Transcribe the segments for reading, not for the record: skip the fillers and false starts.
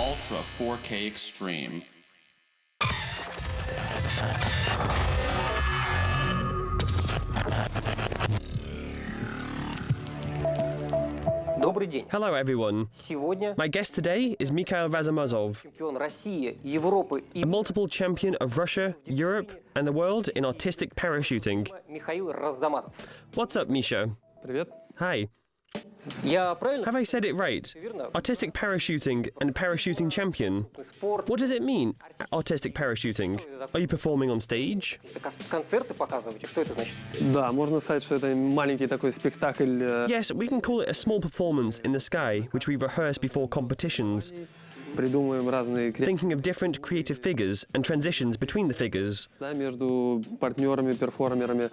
Ultra 4K Extreme. Добрый день. Hello everyone. Сегодня My guest today is Mikhail Razomazov, чемпион России, Европы и a multiple champion of Russia, Europe, and the world in artistic parachuting. Михаил Разомазов. What's up, Misha? Привет. Hi. Я правильно? Have I said it right? Artistic parachuting and parachuting champion. Спорт, What does it mean, artistic parachuting? Are you performing on stage? концерты показываете. Что это значит? Да, можно сказать, что это маленький такой спектакль. Yes, we can call it a small performance in the sky, which we rehearse before competitions, Придумываем разные thinking of different creative figures and transitions between the figures. между партнерами, перформерами.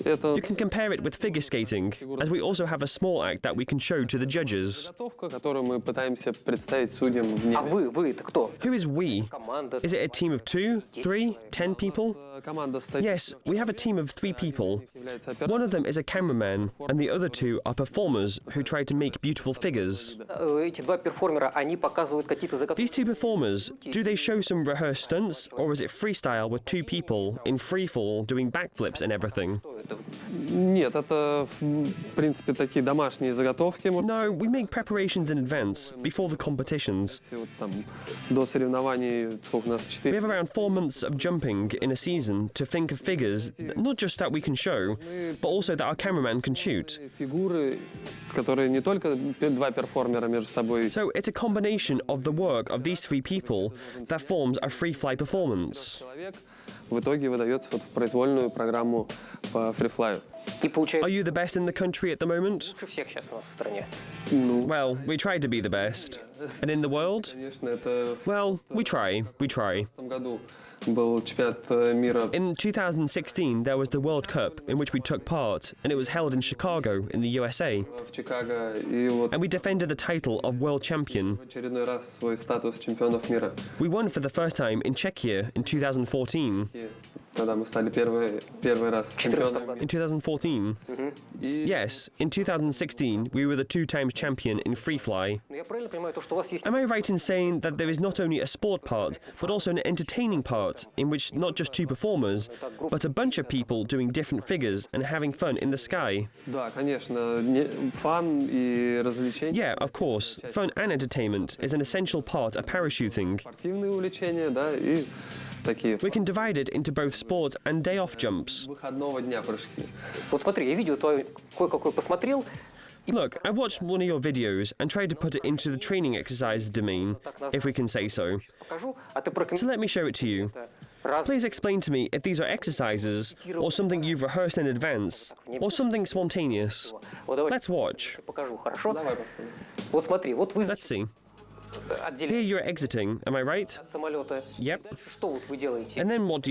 Это You can compare it with figure skating, as we also have a small act that we can show to the judges. подготовка, которую мы пытаемся представить судьям в А небе. вы это кто? Who is we? Команда. Is it a team of 2, 3, 10 people? Команда стоит. Yes, we have a team of 3 people. Является One of them is a cameraman, and the other 2 are performers who try to make beautiful figures. Эти два перформера, они показывают какие-то заготовки. These 2 performers, do they show some rehearsed stunts, or is it freestyle with 2 people in freefall doing backflips and everything? Нет, это в принципе такие домашние заготовки. No, we make preparations in advance, before the competitions. Вот там до соревнований, сколько у нас, We 4. have around 4 months of jumping in a season to think of figures, not just that we can show, but also that our cameraman can shoot. Фигуры, которые не только два перформера между собой. So it's a combination of the work of these 3 people that forms a free fly performance. Человек в итоге выдается вот в произвольную программу по фрифлаю. И получается, Are you the best in the country at the moment? лучше всех сейчас у нас в стране. Ну, Well, we try to be the best. And in the world? конечно, это Well, we try. в том году был чемпионат мира. In 2016, there was the World Cup in which we took part, and it was held in Chicago in the USA. В Чикаго, и вот And we defended the title of world champion. в очередной раз свой статус чемпионов мира. We won for the first time in Czechia in 2014. И тогда мы стали первый раз чемпионами. In 2014? И Yes, in 2016, we were the 2 times champion in free fly. Но я правильно понимаю, то, что у вас есть Am I right in saying that there is not only a sport part, but also an entertaining part, in which not just 2 performers, but a bunch of people doing different figures and having fun in the sky? да, конечно, фан и развлечения. Yeah, of course. Fun and entertainment is an essential part of parachuting. Спортивные увлечения, да, и такие We can divide it into both sport and day-off jumps. выходного дня прыжки. Вот смотри, я видео твое кое-какое посмотрел. Look, I watched one of your videos and tried to put it into the training exercises domain, if we can say so. Покажу, а ты So прокомментируй. let me show it to you. Please explain to me if these are exercises, or something you've rehearsed in advance, or something spontaneous. Вот давай Let's watch. покажу, хорошо? Давай посмотрим. Вот смотри, вот вы Let's see. Here отделяете you're exiting, am I right? от самолета. Yep. Дальше что вот вы делаете? And then what do?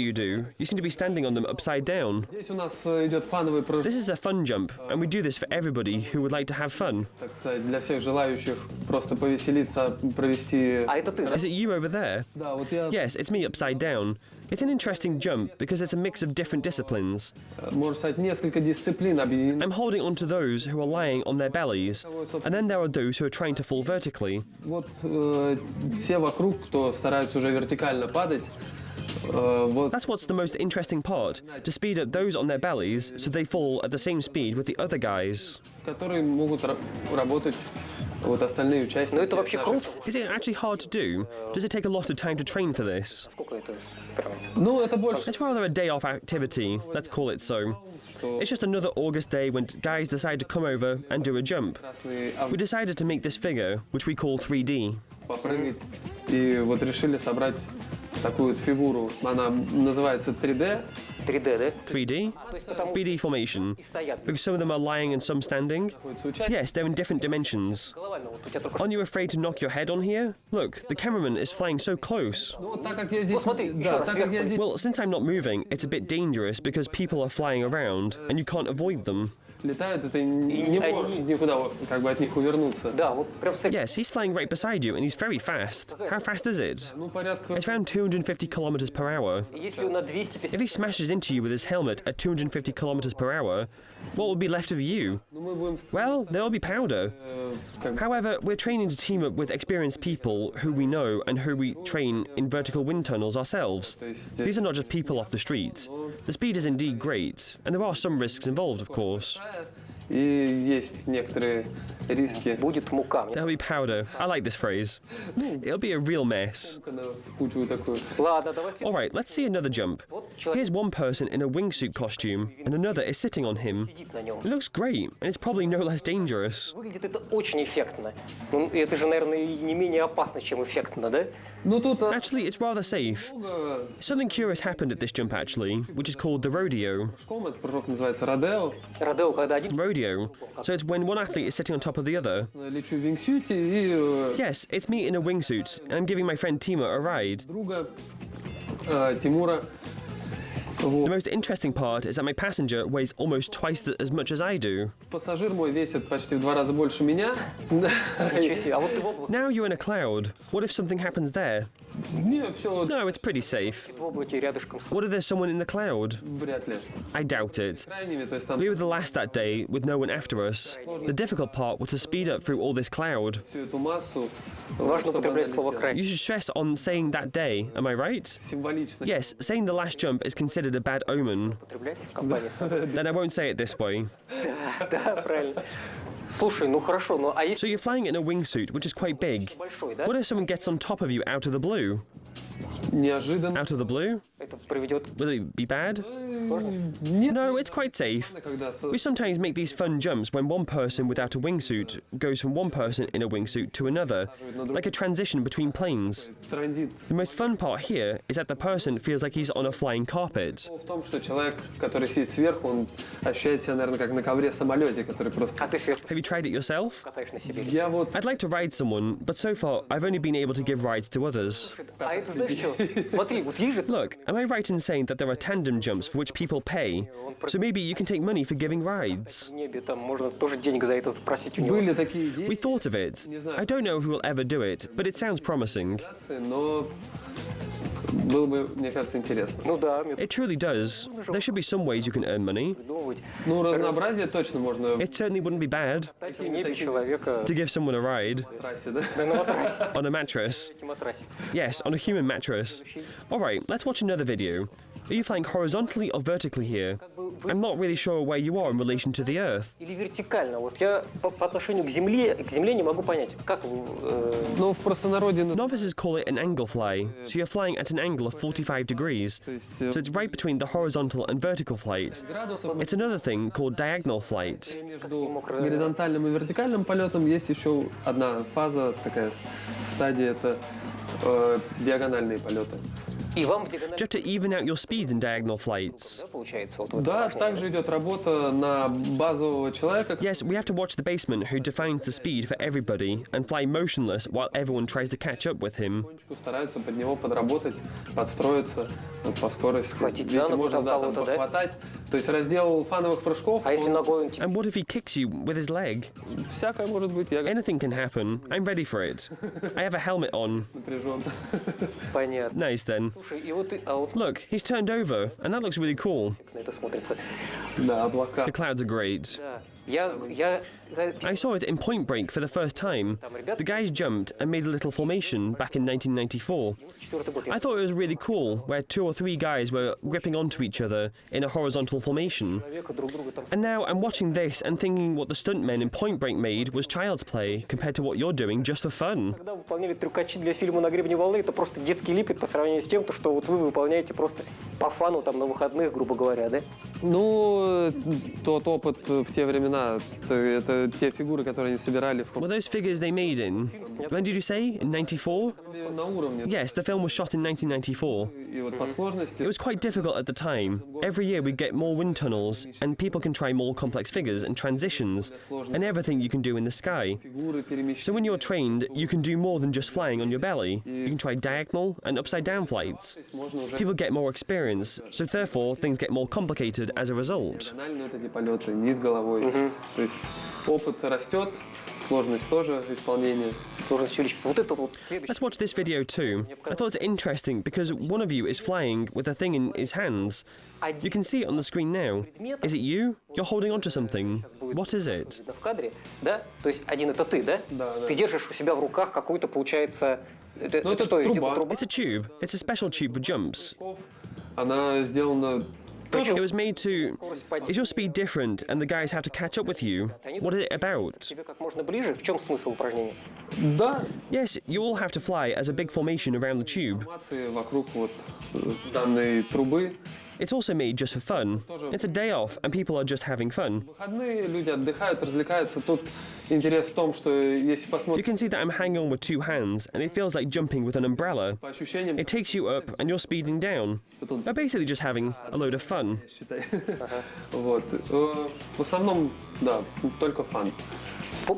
You seem to be standing on them upside down. Здесь у нас идет фановый прыжок, This is a fun jump, and we do this for everybody who would like to have fun. так сказать, для всех желающих просто повеселиться, провести. А это ты, да? Is it you over there? Да, вот я, Yes, it's me upside down. It's an interesting jump because it's a mix of different disciplines. можно сказать, несколько дисциплин объединены. I'm holding on to those who are lying on their bellies, and then there are those who are trying to fall vertically. Вот все вокруг, кто стараются уже вертикально падать, вот That's what's the most interesting part, to speed up those on their bellies so they fall at the same speed with the other guys. которые могут работать вот остальные участники. Ну это вообще круто. Is it actually hard to do? Does it take a lot of time to train for this? Сколько это прям? Ну, это больше, It's rather a day-off activity, let's call it so. что It's just another August day when guys decide to come over and do a jump. красный We decided to make this figure, which we call 3D. попрыгать, и вот решили собрать такую вот фигуру. Она называется 3D. 3D, да? 3D? То есть потому 3D formation. и стоят. Because some of them are lying and some standing. Находятся участники. Yes, they're in different dimensions. Головально, вот у тебя только что. Aren't you afraid to knock your head on here? Look, the cameraman is flying so close. Ну, вот так как я здесь, Вот смотри, еще да, раз так как я сверху. здесь, Well, since I'm not moving, it's a bit dangerous because people are flying around and you can't avoid them. летают, и ты не можешь никуда как бы от них увернуться. Да, вот прям стоит. Yes, he's flying right beside you and he's very fast. How fast is it? Ну, порядка It's around 250 kilometers per hour. Если на 250 If he smashes flying to you with his helmet at 250 kilometers per hour, what would be left of you? Ну, мы будем Well, there'll be powder. как бы, However, we're training to team up with experienced people who we know and who we train in vertical wind tunnels ourselves. These are not just people off the street. The speed is indeed great, and there are some risks involved, of course. и есть некоторые риски. Будет мука. There'll be powder. I like this phrase. It'll be a real mess. В кучу такую. Ладно, давай. Alright, let's see another jump. Here's one person in a wingsuit costume, and another is sitting on him. Сидит на нем. It looks great, and it's probably no less dangerous. Выглядит это очень эффектно. Ну, и это же, наверное, и не менее опасно, чем эффектно, да? Ну тут Actually, it's rather safe. много Something curious happened at this jump actually, which is called the rodeo. прыжком. Этот прыжок называется родео. Родео, когда один Rodeo. So it's when one athlete is sitting on top of the other. Лечу в вингсюте и Yes, it's me in a wingsuit, and I'm giving my friend Timo a ride. друга Тимура. The Вот. most interesting part is that my passenger weighs almost twice as much as I do. Пассажир мой весит почти в 2 раза больше меня. Ничего себе. А вот ты в облаке. Now you're in a cloud. What if something happens there? Не, все No, it's pretty safe. В облаке рядышком с What if there's someone in the cloud? вряд ли. I doubt it. Крайними, то есть там We were the last that day with no one after us. The difficult part was to speed up through all this cloud. всю эту массу. Важно чтобы она употреблять слово летела. «крайне». You should stress on saying that day, am I right? Символично. Yes, saying the last jump is considered a bad omen. Употреблять в компании. Then I won't say it this way. Да, правильно. Слушай, ну хорошо, ну а So если you're flying in a wingsuit, which is quite big. большой, да? What if someone gets on top of you out of the blue? Неожиданно. Out of the blue? Это приведет Will it be bad? Нет, No, it's quite safe. когда We sometimes make these fun jumps when one person without a wingsuit goes from one person in a wingsuit to another, like a transition between planes. транзит The most fun part here is that the person feels like he's on a flying carpet. в том, что человек, который сидит сверху, он ощущает себя, наверное, как на ковре самолете, который просто... А ты сверху Have you tried it yourself? катаешь на себе. Я вот I'd like to ride someone, but so far I've only been able to give rides to others. А это знаешь что? Смотри, вот есть же Look, am I right in saying that there are tandem jumps for which people pay? So maybe you can take money for giving rides. в небе, там можно тоже денег за это запросить у него. были такие We идеи, thought of it. I don't know if we will ever do it, but it sounds promising. но было бы, мне кажется, интересно. Ну да, мне It truly does. There should be some ways you can earn money. придумывать. Ну, разнообразие точно можно It certainly wouldn't be bad Дать в небе человека to give someone a ride в трассе, да? на матрасе. on a mattress. На матрасе. Yes, on a human mattress. Alright, let's watch another video. Are you flying horizontally or vertically here? I'm not really sure where you are in relation to the Earth. Или вертикально. Вот я по отношению к земле не могу понять, как Ну, в простонародье, ну, Novices call it an angle fly, so you're flying at an angle of 45 degrees. то есть So it's right between the horizontal and vertical flight. градусов It's another thing called diagonal flight. между горизонтальным и вертикальным полетом есть еще одна фаза, такая стадия, это диагональные полеты. и вам Do you have to even out your speeds in diagonal flights? да, получается вот в этом Да, упражнении. также идет работа на базового человека, Yes, we have to watch the baseman who defines the speed for everybody and fly motionless while everyone tries to catch up with him. потихонечку стараются под него подработать, подстроиться по скорости. Схватить за Видите, ногу можно там да, там кого-то, да? похватать. То есть раздел фановых прыжков, А если он- ногой он тебе And what if he kicks you with his leg? всякое может быть, я Anything can happen. I'm ready for it. I have a helmet on. напряжен. понятно? Nice then. Слушай, и вот вот Look, he's turned over, and that looks really cool. на это смотрится. Да, облака. The clouds are great. Да. Я I saw it in Point Break for the first time. The guys jumped and made a little formation back in 1994. 4-й год. I thought it was really cool, where 2 or 3 guys were gripping onto each other in a horizontal formation. Человека друг друга там. And now I'm watching this and thinking what the stuntmen in Point Break made was child's play compared to what you're doing just for fun. Когда выполняли трюкачи для фильма «На гребне волны», это просто детский лепет по сравнению с тем, то, что вот вы выполняете просто по фану там на выходных, грубо говоря, да? Ну, тот опыт в те времена, это те фигуры, которые они собирали в Were those figures they made in? When did you say? In 94? на уровне. Yes, the film was shot in 1994. И вот по сложности It was quite difficult at the time. Every year we get more wind tunnels, and people can try more complex figures and transitions, and everything you can do in the sky. фигуры перемещения. So when you're trained, you can do more than just flying on your belly. You can try diagonal and upside down flights. Можно уже People get more experience, so therefore things get more complicated as a result. диагональные вот эти полеты, низ головой. То есть опыт растет, сложность тоже исполнения. Сложность увеличивается. Вот это вот следующее. Let's watch this video too. I thought it's interesting because one of you is flying with a thing in his hands. You can see it on the screen now. Is it you? You're holding onto something. What is it? В кадре, да? То есть один это ты, да? Да, да. Ты держишь у себя в руках какую-то, получается... Ну, это что, труба. типа труба? It's a tube. It's a special tube for jumps. Она сделана... It was made to... Is your speed different and the guys have to catch up with you? What is it about? Тебе как можно ближе. В чем смысл упражнения? Да. Yes, you all have to fly as a big formation around the tube. Информации вокруг вот данной трубы. It's also made just for fun. It's a day off and people are just having fun. В выходные люди отдыхают, развлекаются. Тут интерес в том, что если You посмотреть can see that I'm hanging on with two hands and it feels like jumping with an umbrella. по ощущениям, It takes you up and you're speeding down. They're basically just having a load of fun. считай. Вот. В основном, да, только фан.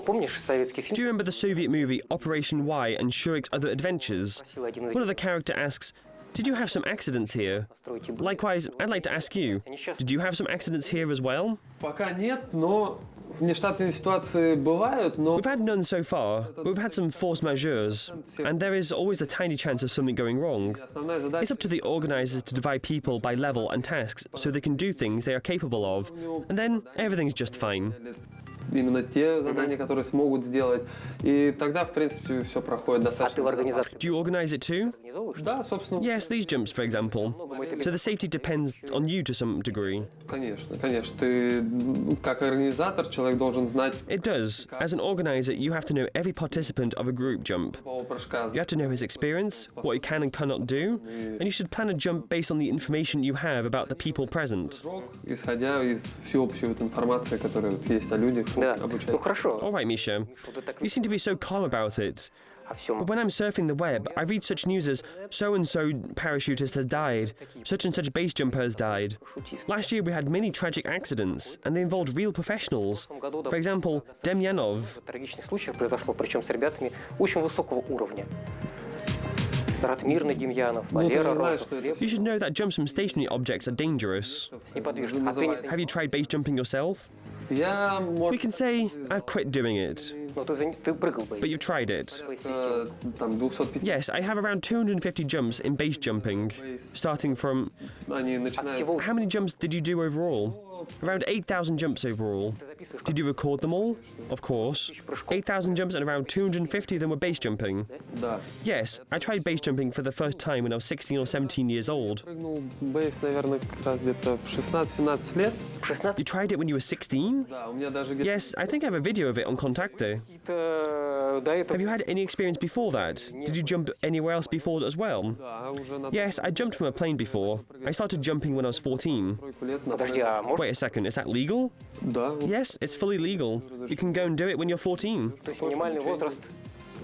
Помнишь советский фильм? Do you remember the Soviet movie Operation Y and Shurik's Other Adventures? Спросил один из One of the character asks, "Did you have some accidents here?" строите. Likewise, I'd like to ask you, did you have some accidents here as well? Пока нет, но внештатные ситуации бывают, но We've had none so far, but we've had some force majeures, and there is always a tiny chance of something going wrong. основная It's задача up to the organisers to divide people by level and tasks so they can do things they are capable of, and then everything's just fine. именно те задания, которые смогут сделать. И тогда, в принципе, все проходит А ты достаточно. в организации Do you organise it too? организовываешь? Да, собственно, Yes, these jumps, for example. So the safety depends on you to some degree. конечно, конечно. Ты, как организатор, человек должен знать It does. As an organiser, you have to know every participant of a group jump. по прыжка, You have to know his experience, what he can and cannot do, and you should plan a jump based on the information you have about the people present. исходя из всеобщей вот информации, которая вот есть о людях, Да. об Ну участии. хорошо. All right, Misha. Что ты так You seem to be so calm about it. о всем. But when I'm surfing the web, I read such news as so-and-so parachutist has died, such and such base jumper has died. Шутист. Last year we had many tragic accidents, and they involved real professionals. For example, Demyanov. Трагичных случаев произошло, причем с ребятами очень высокого уровня. Ратмирный Демьянов, Ну, ты Валера же знаешь, Розов, что это Лев You should know that jumps from stationary objects are dangerous. неподвижный. А ты не... Have you tried base jumping yourself? Я, We может, can say, I've quit doing it, Ну, ты прыгал бы. but you've tried it. там 250 Yes, I have around 250 jumps in base jumping, starting from... они начинают. всего- How many jumps did you do overall? Around 8,000 jumps overall. Ты записываешь, Did you record them all? Of course. 8,000 jumps and around 250 of them were base jumping. Да. Yes, I tried base jumping for the first time when I was 16 or 17 years old. Прыгнул бейс, наверное, как раз где-то в 16-17 лет. в 16 You tried it when you were 16? Да, у меня даже где-то Yes, I think I have a video of it on Contacte. какие-то до этого... Have you had any experience before that? Did you jump anywhere else before as well? да, уже на Yes, I jumped from a plane before. I started jumping when I was 14. тройку лет на Подожди, а может, Wait a second, is that legal? Да, вот Yes, it's fully legal. You can go and do it when you're 14. то есть минимальный возраст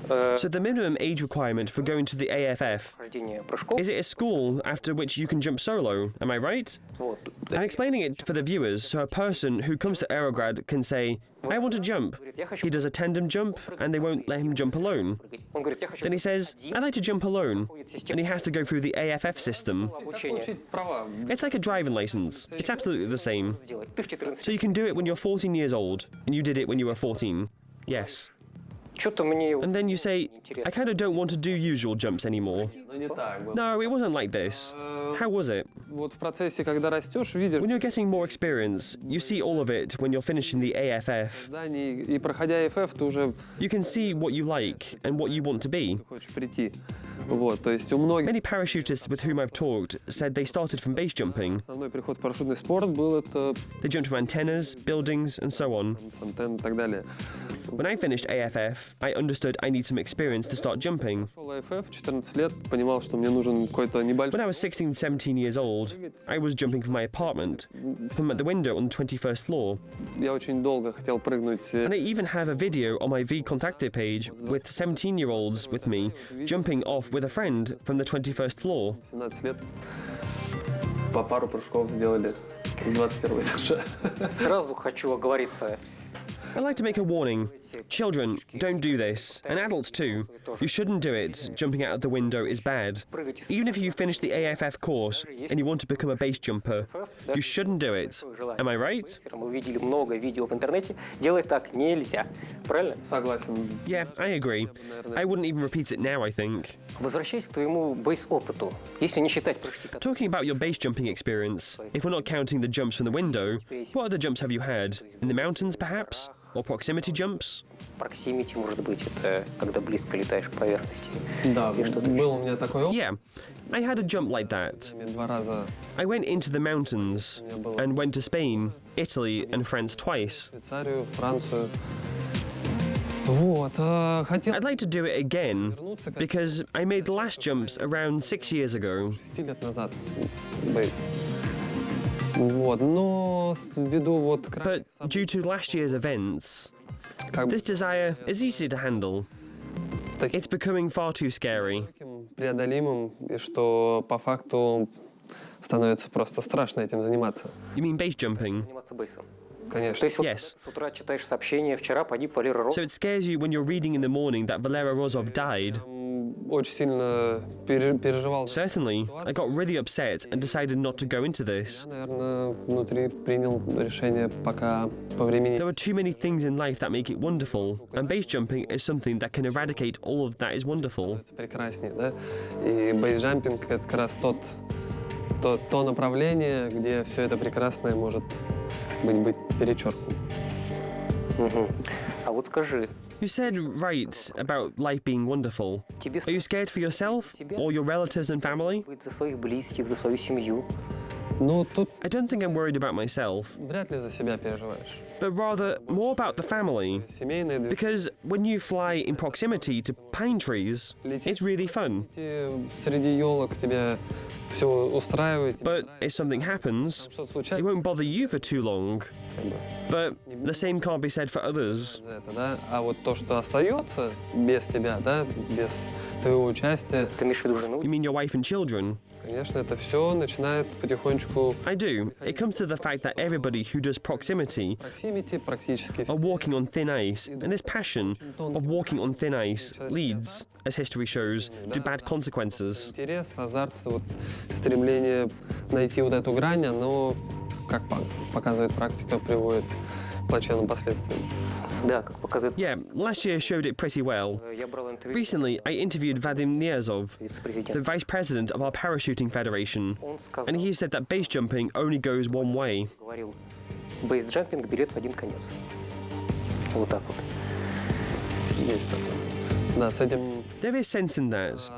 So the minimum age requirement for going to the AFF, хождения прыжков, is it a school after which you can jump solo? Am I right? вот, I'm explaining it for the viewers so a person who comes to Aerograd can say, I want to jump. He does a tandem jump and they won't let him jump alone. он говорит, я хочу Then he says, I like to jump alone. And he has to go through the AFF system. обучение получить права. It's like a driving license. It's absolutely the same. сделать. Ты в 14 So you can do it when you're 14 years old, and you did it when you were 14. Yes. Что-то мне And then you say, I kind of don't want to do usual jumps anymore. Но не так было. No, it wasn't like this. How was it? Вот в процессе, когда растешь, видишь When you're getting more experience, you see all of it when you're finishing the AFF. зданий, и проходя FF, ты уже You can see what you like and what you want to be. хочешь прийти. Вот, то есть у многих Many parachutists with whom I've talked said they started from base jumping. основной приход в парашютный спорт был это They jumped from antennas, buildings, and so on. с антенн и так далее. When I finished AFF, I understood I need some experience to start jumping. Шел FF, 14 лет, понимал, что мне нужен какой-то When небольшой... I was 16, 17 years old, I was jumping from my apartment, from the window on the 21st floor. Я очень долго хотел прыгнуть. And I even have a video on my V Contacte page with 17-year-olds with me jumping off with a friend from the 21st floor. 17 лет. По пару прыжков сделали с 21 этажа. сразу хочу оговориться. I'd like to make a warning. Children, don't do this. And adults too. You shouldn't do it. Jumping out of the window is bad. Even if you finish the AFF course and you want to become a base jumper, you shouldn't do it. Am I right? Мы видели много видео в интернете. Делать так нельзя. Правильно? Согласен. Yeah, I agree. I wouldn't even repeat it now, I think. Возвращаясь к твоему бейс-опыту, если не считать прыжки, Talking about your base jumping experience, if we're not counting the jumps from the window, what other jumps have you had? In the mountains, perhaps? Or proximity jumps? проксимити, может быть, это когда близко летаешь к поверхности. Да, был у меня такой опыт. Yeah, I had a jump like that. 2 раза I went into the mountains and went to Spain, Italy, and France twice. в Швейцарию, Францию. Вот, хотел I'd like to do it again because I made the last jumps around 6 years ago. 6 лет назад бейс. Вот, но ввиду вот But due to last year's events, как бы this desire is easy to handle. таким It's becoming far too scary. преодолимым, и что по факту становится просто страшно этим заниматься. You mean base jumping? Заниматься бейсом. То Конечно. есть вот Yes. с утра читаешь сообщение, вчера погиб Валера Розов. So it scares you when you're reading in the morning that Valera Rozov died. Очень сильно переживал. Certainly, I got really upset and decided not to go into this. Я, наверное, внутри принял решение пока по времени. There are too many things in life that make it wonderful, and base jumping is something that can eradicate all of that is wonderful. Прекраснее, да? И бейсджампинг — это как раз то направление, где все это прекрасное может быть перечеркнуто. А вот скажи, You said right about life being wonderful. тебе Are you scared for yourself or your relatives and family? быть за своих близких, за свою семью? Ну, тут I don't think I'm worried about myself, вряд ли за себя переживаешь. but rather more about the family. Семейные движения. Because when you fly in proximity to pine trees, it's really fun. Среди елок тебя все устраивает. тебе But нравится. if something happens, Что-то it случается, won't bother you for too long. как бы, But the same can't be said for others. за это, да? А вот то, что остается без тебя, да, без твоего участия, Ты имеешь в виду жену? You mean your wife and children? конечно, это все начинает потихонечку I do. It comes to the fact that everybody who does proximity проксимити практически are walking on thin ice, and this passion of walking on thin ice leads, as history shows, to bad consequences. интерес, азарт, вот стремление найти вот эту грань, оно, как показывает практика, приводит к плачевным последствиям. Да, как показывает. Yeah, last year showed it pretty well. Я брал интервью Recently, I interviewed Vadim Niazov, the вице-президента. vice president of our parachuting federation, Он сказал, and he said that base jumping only goes one way. говорил, бейсджампинг билет в один конец. Вот так вот. Есть такое. Да, с этим... There is sense in that.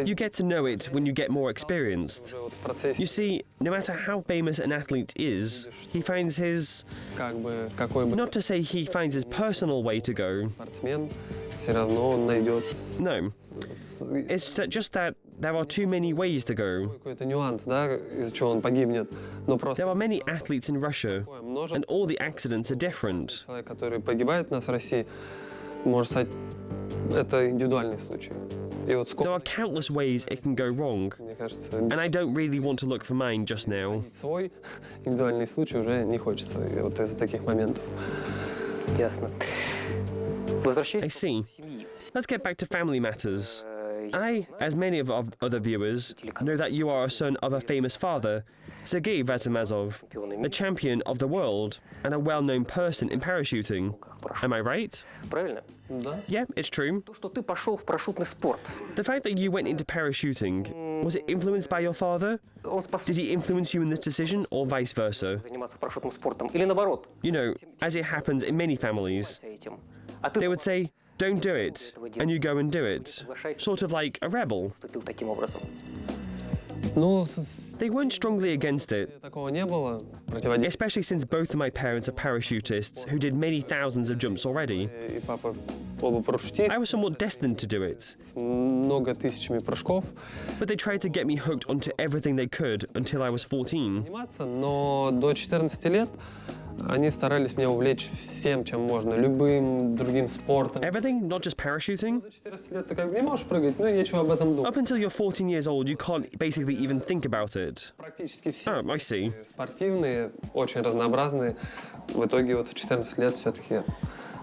You get to know it when you get more experienced. уже вот в процессе, You see, no matter how famous an athlete is, he finds his, как бы, какой бы not to say he finds his personal way to go, спортсмен, все равно он найдет no. It's just that there are too many ways to go. какой-то нюанс, да, из-за чего он погибнет. Но просто There are many athletes in Russia, такое множество and all the accidents are different. человек, который погибает у нас в России, может сказать, это индивидуальный случай. И вот There сколько, are countless ways it can go wrong, мне кажется, and I don't really want to look for mine just now. свой индивидуальный случай уже не хочется. И вот из-за таких моментов. Ясно. I Возвращаясь see. к семье. Let's get back to family matters. I, as many of our other viewers, know that you are a son of a famous father, Sergei Razomazov, the champion of the world and a well-known person in parachuting. Am I right? Правильно? Да. Yeah, it's true. То, что ты пошел в парашютный спорт, The fact that you went into parachuting, was it influenced by your father? он Did способен he influence you in this decision, or vice versa? заниматься парашютным спортом. Или наоборот, You know, as it happens in many families, этим. А ты they would say, don't do it, and you go and do it. Sort of like a rebel. поступил таким образом. Ну, They weren't strongly against it, такого не было. Противодействия. especially since both of my parents are parachutists who did many thousands of jumps already. И папа оба парашютисты, I was somewhat destined to do it, с много тысячами прыжков. but they tried to get me hooked onto everything they could until I was 14. Заниматься, но до 14 лет они старались меня увлечь всем, чем можно, любым другим спортом. Everything, not just parachuting? До 14 лет ты как бы не можешь прыгать, ну и нечего об этом думать. Up until you're 14 years old, you can't basically even think about it. Практически все Oh, I see. спортивные, очень разнообразные. В итоге вот в 14 лет все-таки...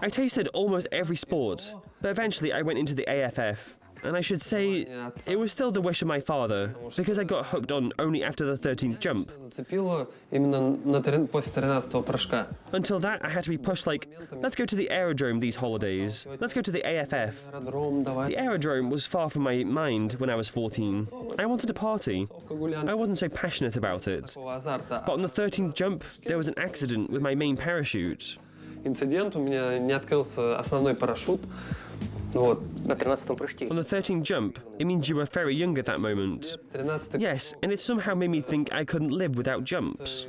I tasted almost every sport, but eventually I went into the AFF. And I should say, it was still the wish of my father, because I got hooked on only after the 13th jump. Зацепило именно после 13-го прыжка. Until that, I had to be pushed like, let's go to the aerodrome these holidays, let's go to the AFF. Аэродром, давай. The aerodrome was far from my mind when I was 14. I wanted to party. I wasn't so passionate about it. Такого азарта. But on the 13th jump, there was an accident with my main parachute. Инцидент, у меня не открылся основной парашют. Вот. На 13-м прыжке. On the 13th jump, it means you were very young at that moment. 13-й. Yes, and it somehow made me think I couldn't live without jumps.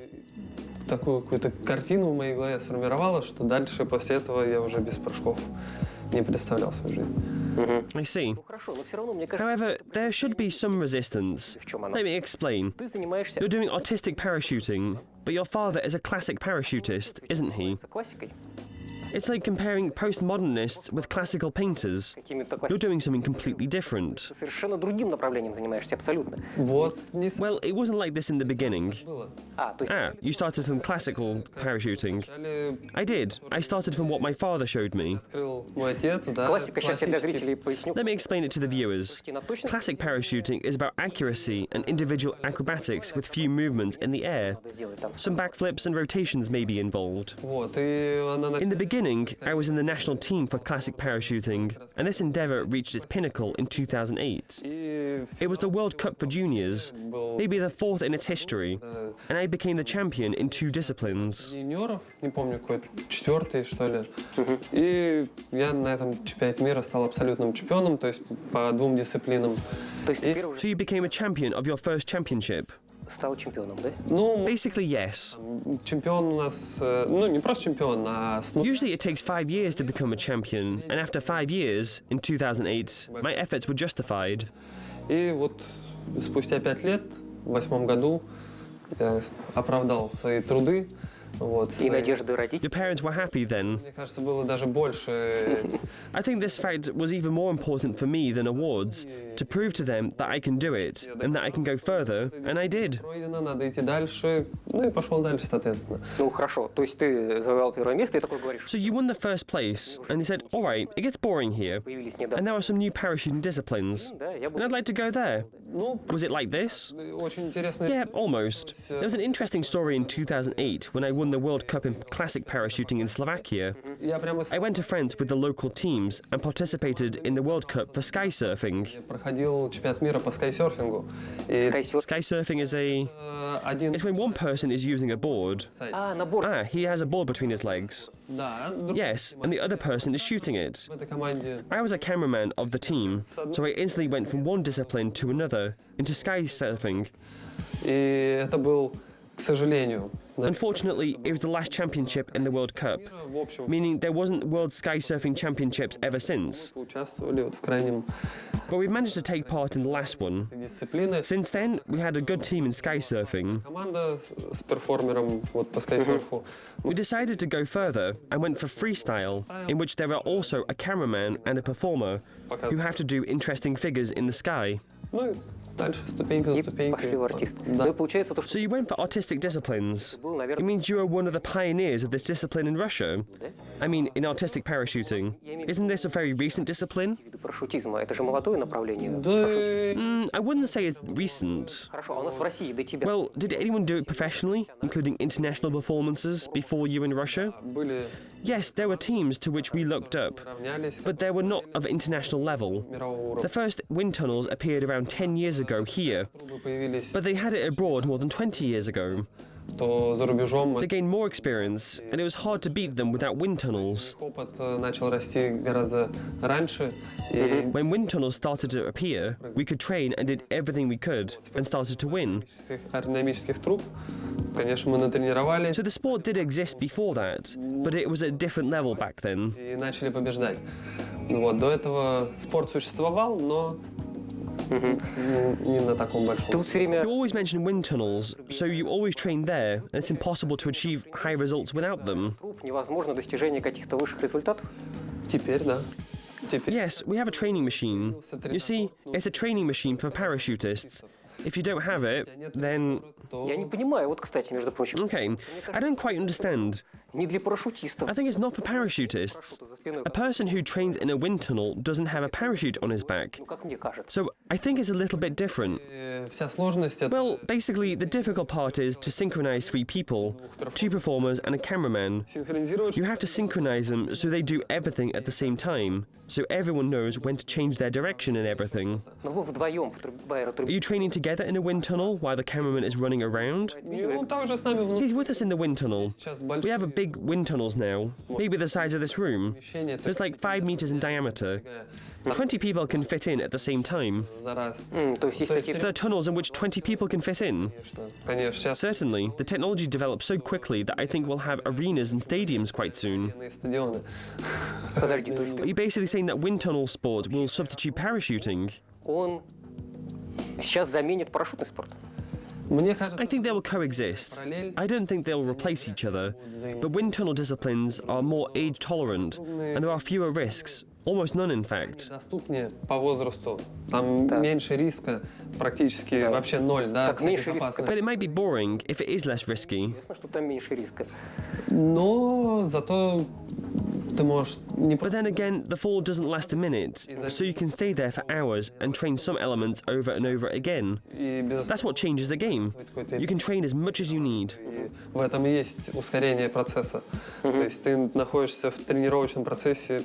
Такую какую-то картину в моей голове сформировала, что дальше после этого я уже без прыжков не представлял свою жизнь. I see. Ну хорошо, но все равно, мне кажется, However, there should be some resistance. в чем она? Let me explain. Ты занимаешься You're doing artistic parachuting, but your father is a classic parachutist, isn't he? классикой. It's like comparing postmodernists with classical painters. Какими-то You're doing something completely different. Ты совершенно другим направлением занимаешься, абсолютно. Вот, не Well, it wasn't like this in the beginning. было. То есть Ah, you started from classical parachuting. Вначале I did. I started from what my father showed me. открыл мой отец, да. классика, сейчас я для классический. зрителей поясню. Let me explain it to the viewers. На точность Classic parachuting is about accuracy and individual acrobatics with few movements in the air. надо сделать там. Some backflips and rotations may be involved. Вот, и она In the beginning, I was in the national team for classic parachuting, and this endeavour reached its pinnacle in 2008. И It was the World Cup for juniors, был maybe the fourth in its history, and I became the champion in 2 disciplines. юниоров, не помню, какой, 4-й, что ли. И я на этом чемпионате мира стал абсолютным чемпионом, то есть по 2 дисциплинам. То есть теперь уже So you became a champion of your first championship? стал чемпионом, да? Ну, Basically, yes. чемпион у нас, ну, не просто чемпион, а Usually it takes 5 years to become a champion, and after 5 years, in 2008, my efforts were justified. И вот спустя 5 лет, в 8-м году, я оправдал свои труды. Вот, И надежды родителей. Your parents were happy then. Мне кажется, было даже больше. I think this fact was even more important for me than awards, to prove to them that I can do it, and that I can go further, and I did. Пройдено, надо идти дальше. Ну и пошел дальше, соответственно. Ну хорошо, то есть ты завоевал первое место и такой говоришь, So you won the first place, and they said, alright, it gets boring here, появились недавно. and there are some new parachuting disciplines, Да, я and буду. I'd like to go there. Ну, Was it like this? очень интересно. Yeah, almost. There was an interesting story in 2008 when I won the World Cup in classic parachuting in Slovakia. Я прямо I went to France with the local teams and participated in the World Cup for sky surfing. проходил чемпионат мира по скайсерфингу. И Скайсерф. Sky surfing is один it's when one person is using a board. сайт. Набор. He has a ball between his legs. Да, Yes, and the other person is shooting it. в этой команде. I was a cameraman of the team, so I instantly went from one discipline to another, into sky surfing. И это был, к сожалению, Unfortunately, it was the last championship in the World Cup, в общем, meaning there wasn't World Sky Surfing Championships ever since. участвовали вот в крайнем But we managed to take part in the last one. дисциплины. Since then, we had a good team in sky surfing. Команда с перформером вот по скайсерфу. We decided to go further and went for freestyle, in which there are also a cameraman and a performer who have to do interesting figures in the sky. Ну и дальше ступенька за И ступенькой. пошли в артист. Да. Ну и получается то, что So you went for artistic disciplines. был, It наверное, means you are one of the pioneers of this discipline in Russia. I mean, in artistic parachuting. Isn't this a very recent discipline? виды парашютизма. Это же молодое направление. Да, I wouldn't say it's recent. Хорошо, а у нас в России до тебя. Well, did anyone do it professionally, including international performances, before you in Russia? были, Yes, there were teams to which we looked up, равнялись but they were not of international level. мирового The уровня. first wind tunnels appeared around 10 years ago here, Трубы появились, but they had it abroad more than 20 years ago. то за рубежом They gained more experience, and it was hard to beat them without wind tunnels. опыт начал расти гораздо раньше. И When wind tunnels started to appear, we could train and did everything we could, and started to win. аэродинамических труб, конечно, мы натренировались So the sport did exist before that, but it was at a different level back then. и начали побеждать. Вот, до этого спорт существовал, но Не на таком Ты большом. вот все время You always mention wind tunnels, so you always train there, and it's impossible to achieve high results without them. труп, невозможно достижение каких-то высших результатов. Теперь, да. Теперь. Yes, we have a training machine. You see, it's a training machine for parachutists. If you don't have it, then... Я не понимаю, вот, кстати, между прочим, Okay, I don't quite understand. не для парашютистов. I think it's not for parachutists. За спиной, A person who trains in a wind tunnel doesn't have a parachute on his back. ну, как мне кажется. So I think it's a little bit different. Вся сложность это Well, basically, the difficult part is to synchronize 3 people, 2 performers and a cameraman. синхронизировать. You have to synchronize them so they do everything at the same time, so everyone knows when to change their direction and everything. Но вы вдвоем в Are аэротрубе. you training together in a wind tunnel while the cameraman is running around? Он также с нами внутри. He's with us in the wind tunnel. Сейчас We have a big wind tunnels now, maybe the size of this room. помещение There's like 5 meters in diameter. 20 people can fit in at the same time. за раз. То есть есть какие-то... There are tunnels in which 20 people can fit in. Конечно. Сейчас Certainly, the technology develops so quickly that I think we'll have arenas and stadiums quite soon. стадионы. Подожди, то есть Are you basically saying that wind tunnel sport will substitute parachuting? он сейчас заменит парашютный спорт? Мне I кажется, think they will coexist. I don't think they'll replace each other. But wind tunnel disciplines are more age tolerant, and there are fewer risks, almost none in fact. доступнее по возрасту. Там меньше риска, практически вообще ноль, да, Так, всяких меньше риска. опасностей. But it might be boring if it is less risky. Ясно, что там меньше риска. Но зато ты можешь не But then again, the fall doesn't last a minute, so you can stay there for hours and train some elements over and over again. и без That's what changes the game. You can train as much as you need. И в этом и есть ускорение процесса. То есть ты находишься в тренировочном процессе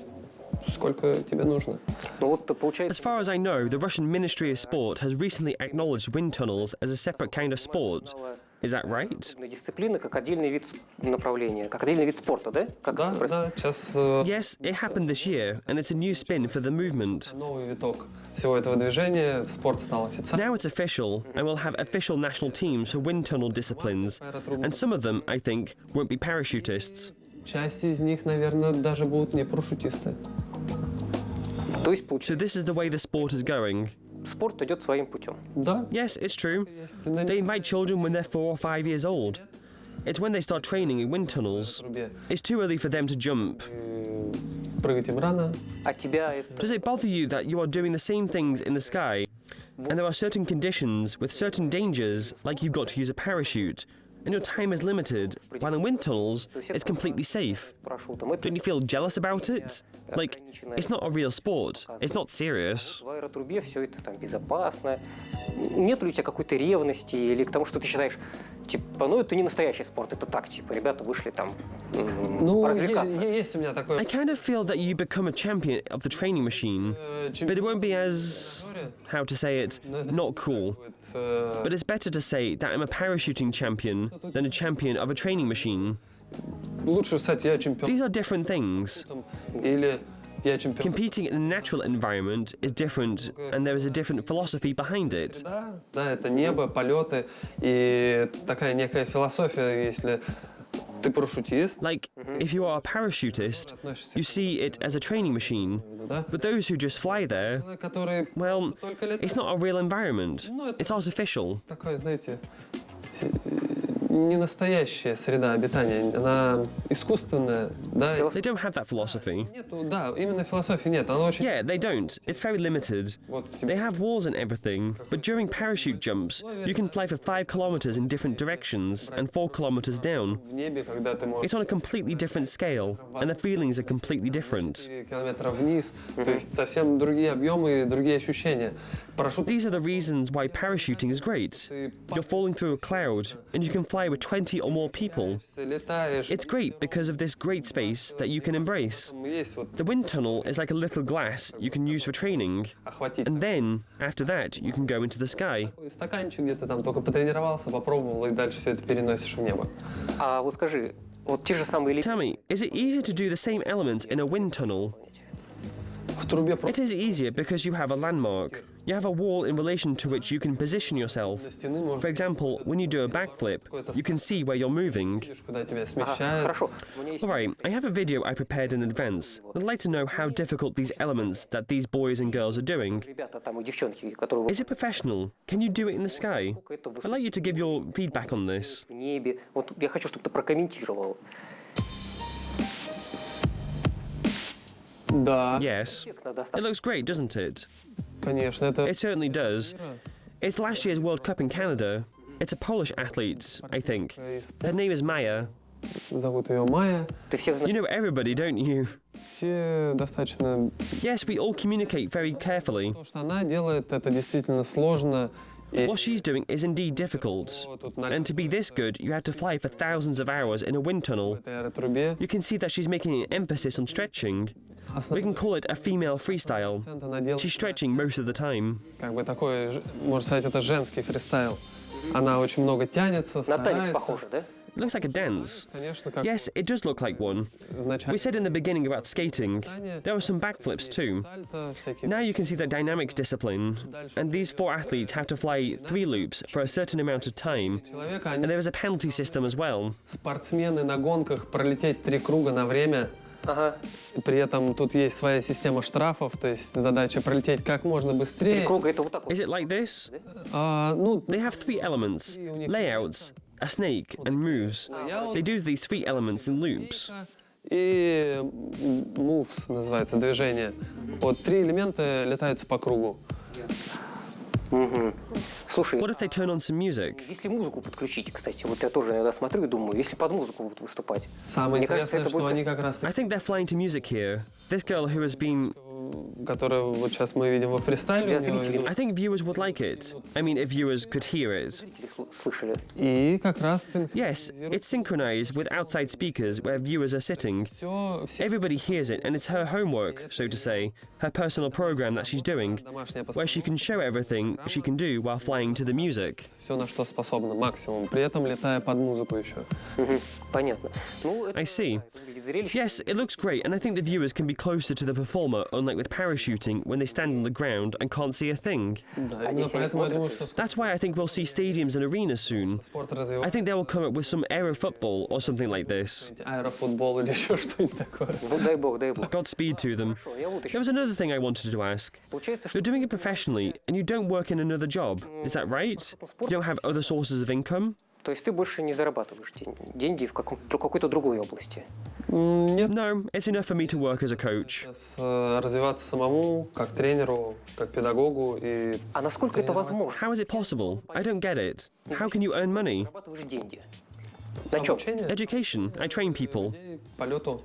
сколько тебе нужно. Ну вот As получается, far as I know, the Russian Ministry of Sport has recently acknowledged wind tunnels as a separate kind of sport. Is that right? дисциплина как отдельный вид направления, как отдельный вид спорта, да? Как Да, это происходит? да, сейчас Yes, it happened this year, and it's a new spin for the movement. новый виток всего этого движения, спорт стал официальным. Now it's official, and we'll have official national teams for wind tunnel disciplines, and some of them, I think, won't be parachutists. Часть из них, наверное, даже будут не парашютисты. То есть So получается, this is the way the sport is going. спорт идет своим путем. Да, Yes, it's true. есть They invite children when they're 4 or 5 years old. It's when they start training in wind tunnels. трубе. It's too early for them to jump. Прыгать им рано. А тебя это... Does it bother you that you are doing the same things in the sky, and there are certain conditions with certain dangers, like you've got to use a parachute, and your time is limited, while in wind tunnels, it's completely safe? парашютом. Это Don't you feel jealous about it? Like, it's not a real sport. It's not serious. в аэротрубе все это там безопасно. Нет ли у тебя какой-то ревности или к тому, что ты считаешь, типа, ну это не настоящий спорт, это так, типа, ребята вышли там Ну, развлекаться. есть у меня I такое. kind of feel that you become a champion of the training machine, but it won't be as, how to say it, not cool. But it's better to say that I'm a parachuting champion than a champion of a training machine. Лучше, кстати, я чемпион. These are different things. Или я чемпион. Competing in a natural environment is different, and there is a different philosophy behind it. Да, да, это небо, полеты и такая некая философия, если ты парашютист, Like, if you are a parachutist, you see it as a training machine. да, But those who just fly there, который well, только летает. it's not a real environment. It's artificial. Такое, знаете, не настоящая среда обитания, она искусственная, да. They don't have that philosophy. Нету, да, именно философии нет, она очень... Yeah, they don't. It's very limited. Вот They тебе have walls and everything, but during parachute jumps, you can fly for 5 kilometers in different directions and 4 kilometers down. в небе, когда ты можешь It's on a completely different scale, and the feelings are completely different. 4 километра вниз, то есть совсем другие объемы и другие ощущения. Парашют These are the reasons why parachuting is great. You're falling through a cloud, and you can fly with 20 or more people. летаешь, It's great because of this great space that you can embrace. есть вот The wind tunnel is like a little glass you can use for training, охватить. and then, after that, you can go into the sky. Такой стаканчик, где ты там только потренировался, попробовал, и дальше все это переносишь в небо. А вот скажи, вот те же самые Tell me, is it easier to do the same elements in a wind tunnel? трубе It is easier because you have a landmark. You have a wall in relation to which you can position yourself. стены можно For example, when you do a backflip, you can see where you're moving. видишь, куда тебя смещает. Хорошо. У меня есть Alright, I have a video I prepared in advance. I'd like to know how difficult these elements that these boys and girls are doing. ребята там и девчонки, которые Is it professional? Can you do it in the sky? это I'd like you to give your feedback on this. в небе. Вот я хочу, чтобы ты прокомментировал. Да, Yes. Надо It looks great, doesn't it? конечно, это It certainly does. It's last year's World Cup in Canada. It's a Polish athlete, I think. Her name is Maya. зовут ее Майя. Ты всех You знаешь. know everybody, don't you? Все достаточно. Yes, we all communicate very carefully. То, что она делает, это действительно сложно. И What she's doing is indeed difficult. тут на And to be this good, you have to fly for thousands of hours in a wind tunnel. этой аэротрубе You can see that she's making an emphasis on stretching. We can call it a female freestyle. она делает She's stretching most of the time. как бы такой, можно сказать, это женский фристайл. Она очень много тянется, На танец старается. похоже, да? It looks like a dance. Конечно, как Yes, it does look like one. вначале We said in the beginning about skating. There were some backflips too. сальто, всякие Now you can see the dynamics discipline. And these 4 athletes have to fly 3 loops for a certain amount of time. человека, And они there is a penalty system as well. спортсмены на гонках пролететь 3 круга на время. Ага. При этом тут есть своя система штрафов, то есть задача пролететь как можно 3 быстрее. круга это вот так вот. Is it like this? Ну, They have 3 elements: layouts, a snake, and moves. They do these 3 elements in loops. и moves называется, движение. Вот 3 элемента летаются по кругу. Слушай, What if they turn on some music? если музыку подключить, кстати, вот я тоже иногда смотрю и думаю, если под музыку будут выступать. Самое Мне кажется, интересное, это что будет они как раз I think they're flying to music here. This girl who has been... которую вот сейчас мы видим во фристайле. Для у него зрителей. I think viewers would like it. I mean, if viewers could hear it. Зрители слышали. И как раз Yes, it's synchronized with outside speakers where viewers are sitting. все Everybody hears it, and it's her homework, so to say, her personal program that she's doing, домашнее where she can show everything she can do while flying to the music. все, на что способна, максимум. При этом летая под музыку еще. Мгм, понятно. Ну, это I see. выглядит зрелище. Yes, it looks great, and I think the viewers can be closer to the performer, unlike with parachuting, when they stand on the ground and can't see a thing. Да, Они именно все не поэтому я смотрят. думаю, что That's why I think we'll see stadiums and arenas soon. спорт I развивается. think they will come up with some aero football or something like this. Аэрофутбол или еще что-нибудь такое. Ну, дай бог, дай бог. Godspeed to them. Хорошо, я вот There еще. was another thing I wanted to ask. Получается, что You're doing it professionally, and you don't work in another job. Is that right? You don't have other sources of income? то есть ты больше не зарабатываешь деньги в какой-то другой области. Нет, No, it's enough for me to work as a coach. сейчас развиваться самому, как тренеру, как педагогу. И А насколько это возможно? How is it possible? I don't get it. How can you earn money? Зарабатываешь деньги. На чем? обучение Education. I train people. людей полету.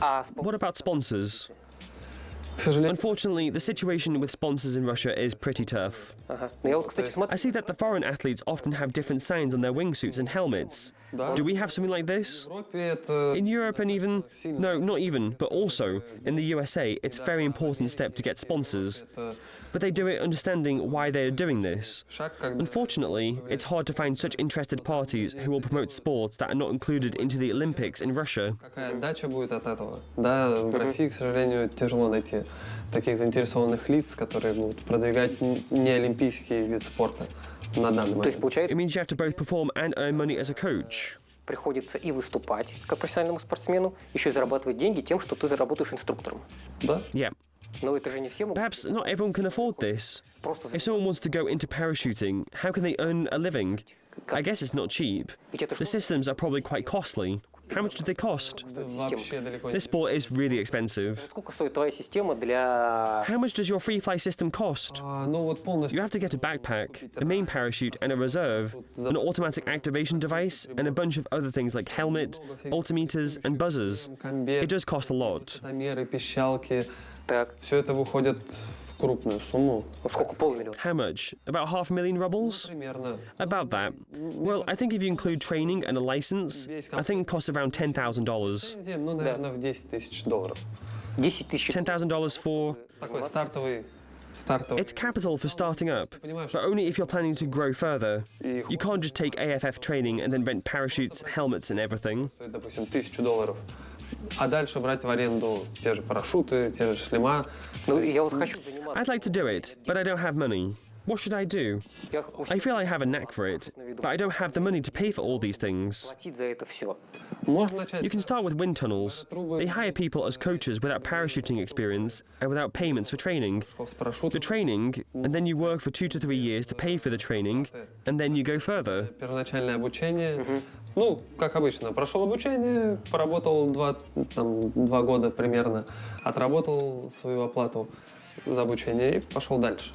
А What about sponsors? К сожалению, Unfortunately, the situation with sponsors in Russia is pretty tough. ага. Ну, я вот, кстати, I смотрю. see that the foreign athletes often have different signs on their wingsuits and helmets. да, Do we have something like в this? Европе это In Europe and even, no, not even, but also in the USA, it's a very important step to get sponsors. это But they do it understanding why they are doing this. шаг, когда Unfortunately, it's hard to find such interested parties who will promote sports that are not included into the Olympics in Russia. какая отдача будет от этого. Да, в России, к сожалению, тяжело найти таких заинтересованных лиц, которые будут продвигать не олимпийский вид спорта на данный То есть, момент. It получается, means you have to both perform and earn money as a coach. приходится и выступать как профессиональному спортсмену, еще и зарабатывать деньги тем, что ты заработаешь инструктором. Да? Yeah. Но это же не все могут Perhaps not everyone can afford this. просто If someone wants to go into parachuting, how can they earn a living? I guess it's not cheap. Ведь это The что? systems are probably quite costly. How much do they cost? Вообще далеко не This sport is really expensive. Сколько стоит твоя система для... How much does your free fly system cost? Ну вот полностью You have to get a backpack, a main parachute and a reserve, an automatic activation device, and a bunch of other things like helmet, altimeters, and buzzers. It комбет, does cost a lot. томеры, пищалки, Так, все это выходит в крупную сумму. ну сколько? 500 000. How much? About 500,000 rubles? Примерно. About that. Well, I think if you include training and a license, I think it costs around $10,000. Ну, наверное, в 10 тысяч долларов. 10 тысяч. $10,000 for... Такой стартовый. It's capital for starting up, but only if you're planning to grow further. И You can't just take AFF training and then rent parachutes, helmets and everything. стоит, допустим, $1000. А дальше брать в аренду те же парашюты, те же шлема. Ну, я вот хочу заниматься. I'd like to do it, but I don't have money. What should I do? Я уж I feel I have a knack for it, but I don't have the money to pay for all these things. платить за это все. Можно начать You can start with wind tunnels. They hire people as coaches without parachuting experience and without payments for training. с парашютом. The training, and then you work for 2 to 3 years to pay for the training, and then you go further. Первоначальное обучение. Ну, как обычно, прошел обучение, поработал 2 года примерно, отработал свою оплату за обучение и пошел дальше.